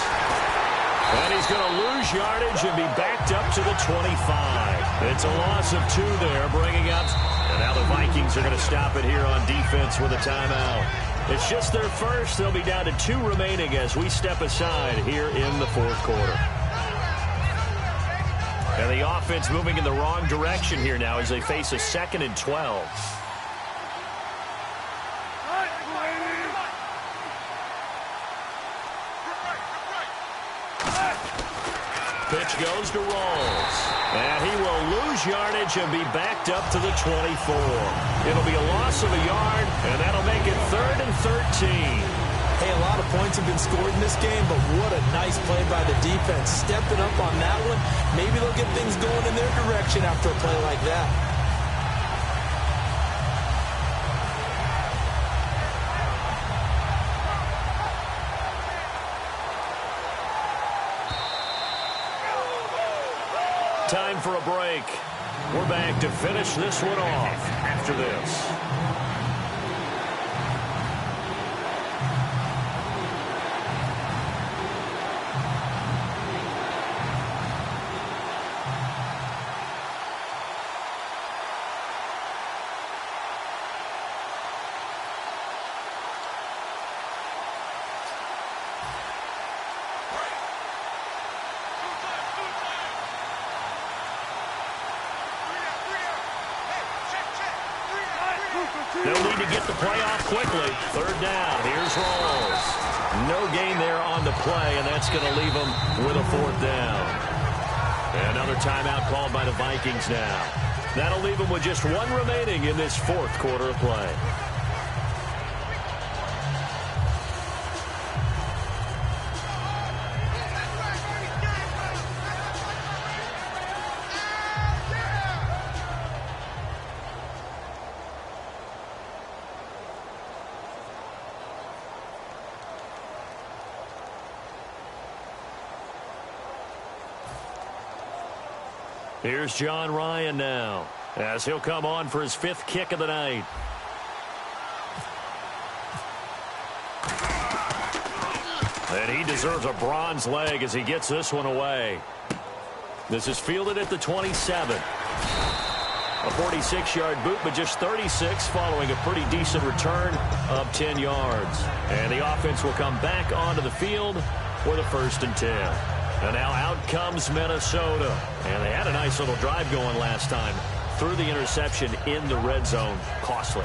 And he's going to lose yardage and be backed up to the 25. It's a loss of 2 there, bringing up. And now the Vikings are going to stop it here on defense with a timeout. It's just their first. They'll be down to 2 remaining as we step aside here in the fourth quarter. And the offense moving in the wrong direction here now as they face a 2nd and 12. Pitch goes to Rawls. And he will lose yardage and be backed up to the 24. It'll be a loss of a yard, and that'll make it 3rd and 13. Hey, a lot of points have been scored in this game, but what a nice play by the defense. Stepping up on that one, maybe they'll get things going in their direction after a play like that. Time for a break. We're back to finish this one off after this. They'll need to get the play off quickly. Third down. Here's Rawls. No gain there on the play, and that's going to leave them with a fourth down. Another timeout called by the Vikings now. That'll leave them with just one remaining in this fourth quarter of play. Here's John Ryan now, as he'll come on for his fifth kick of the night. And he deserves a bronze leg as he gets this one away. This is fielded at the 27. A 46-yard boot, but just 36 following a pretty decent return of 10 yards. And the offense will come back onto the field for the 1st and 10. And now out comes Minnesota. And they had a nice little drive going last time. Threw the interception in the red zone. Costly.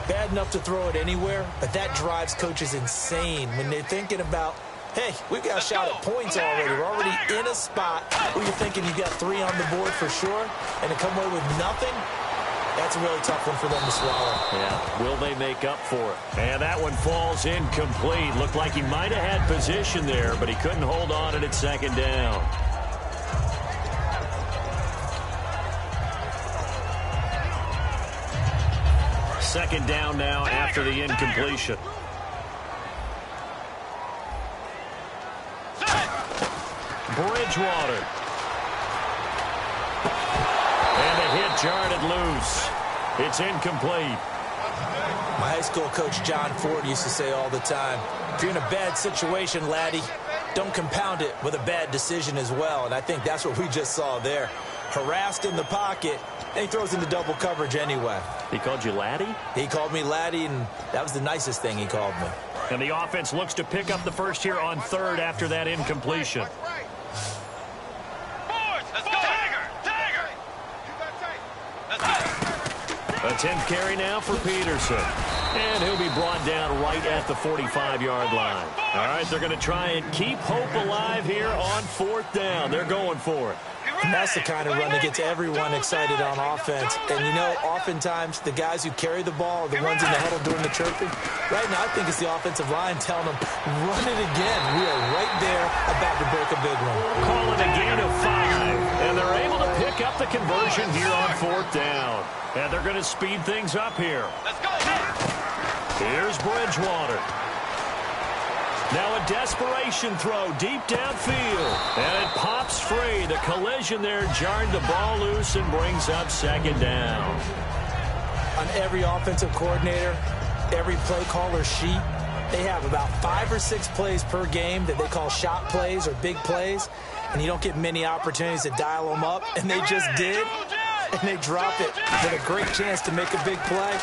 Bad enough to throw it anywhere, but that drives coaches insane when they're thinking about, hey, we've got a shot at points already. We're already in a spot where you're thinking you got 3 on the board for sure, and to come away with nothing, that's a really tough one for them to swallow. Yeah, will they make up for it? And that one falls incomplete. Looked like he might have had position there, but he couldn't hold on at 2nd down. Second down now after the incompletion. Bridgewater. And a hit jarred it loose. It's incomplete. My high school coach John Ford used to say all the time, if you're in a bad situation, laddie, don't compound it with a bad decision as well. And I think that's what we just saw there. Harassed in the pocket, and he throws into double coverage anyway. He called you laddie? He called me laddie, and that was the nicest thing he called me. And the offense looks to pick up the first here on 3rd after that incompletion. A 10th carry now for Peterson. And he'll be brought down right at the 45-yard line. All right, they're going to try and keep hope alive here on 4th down. They're going for it. And that's the kind of run that gets everyone excited on offense. And, you know, oftentimes the guys who carry the ball are the ones in the huddle doing the chirping. Right now, I think it's the offensive line telling them, run it again. We are right there about to break a big one. Call it a gain of 5. And they're able to pick up the conversion here on 4th down. And they're going to speed things up here. Let's go. Here's Bridgewater. Now a desperation throw deep downfield. And it pops free. The collision there jarred the ball loose and brings up 2nd down. On every offensive coordinator, every play caller sheet, they have about 5 or 6 plays per game that they call shot plays or big plays. And you don't get many opportunities to dial them up. And they just did. And they drop it with a great chance to make a big play.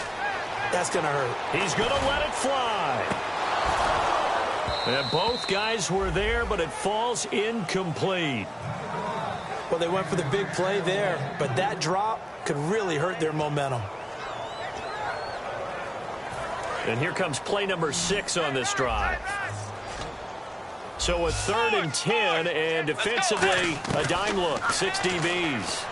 That's going to hurt. He's going to let it fly. And both guys were there, but it falls incomplete. Well, they went for the big play there, but that drop could really hurt their momentum. And here comes play number 6 on this drive. So a 3rd and 10, and defensively, a dime look, 6 DBs.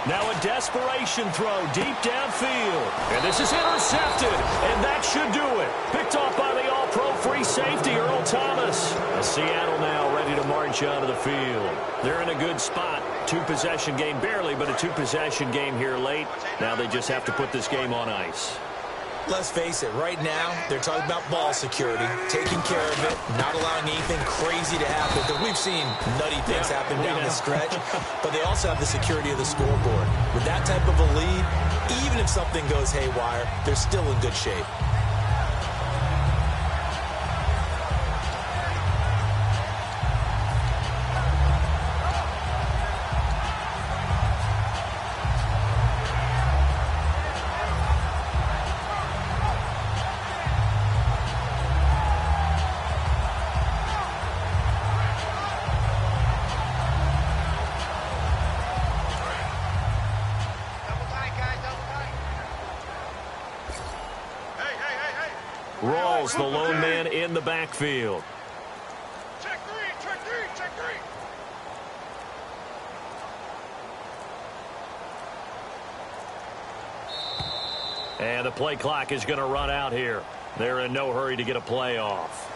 Now a desperation throw deep downfield. And this is intercepted, and that should do it. Picked off by the all-pro free safety, Earl Thomas. Seattle now ready to march out of the field. They're in a good spot. 2-possession game, barely, but a 2-possession game here late. Now they just have to put this game on ice. Let's face it, right now, they're talking about ball security, taking care of it, not allowing anything crazy to happen, because we've seen nutty things happen down the stretch, but they also have the security of the scoreboard. With that type of a lead, even if something goes haywire, they're still in good shape. Rawls, the lone man in the backfield. Check three, check three, check three. And the play clock is going to run out here. They're in no hurry to get a play off.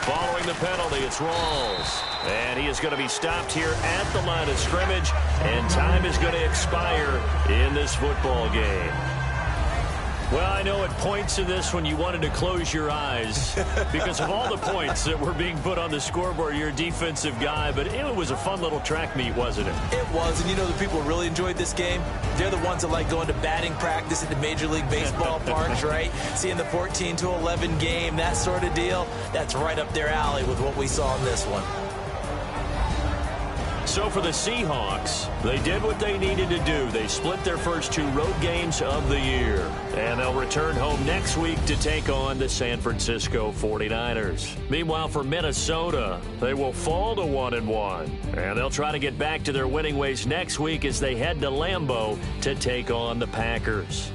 Following the penalty, it's Rawls. And he is going to be stopped here at the line of scrimmage, and time is going to expire in this football game. Well, I know at points in this when you wanted to close your eyes because of all the points that were being put on the scoreboard. You're a defensive guy, but it was a fun little track meet, wasn't it? It was, and you know the people who really enjoyed this game? They're the ones that like going to batting practice at the Major League Baseball parks, right? Seeing the 14-11 game, that sort of deal. That's right up their alley with what we saw in this one. So for the Seahawks, they did what they needed to do. They split their first 2 road games of the year. And they'll return home next week to take on the San Francisco 49ers. Meanwhile, for Minnesota, they will fall to 1-1. And they'll try to get back to their winning ways next week as they head to Lambeau to take on the Packers.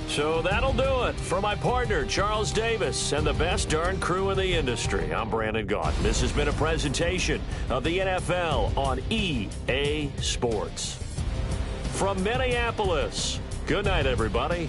So that'll do it. For my partner, Charles Davis, and the best darn crew in the industry, I'm Brandon Gaudin. This has been a presentation of the NFL on EA Sports. From Minneapolis, good night, everybody.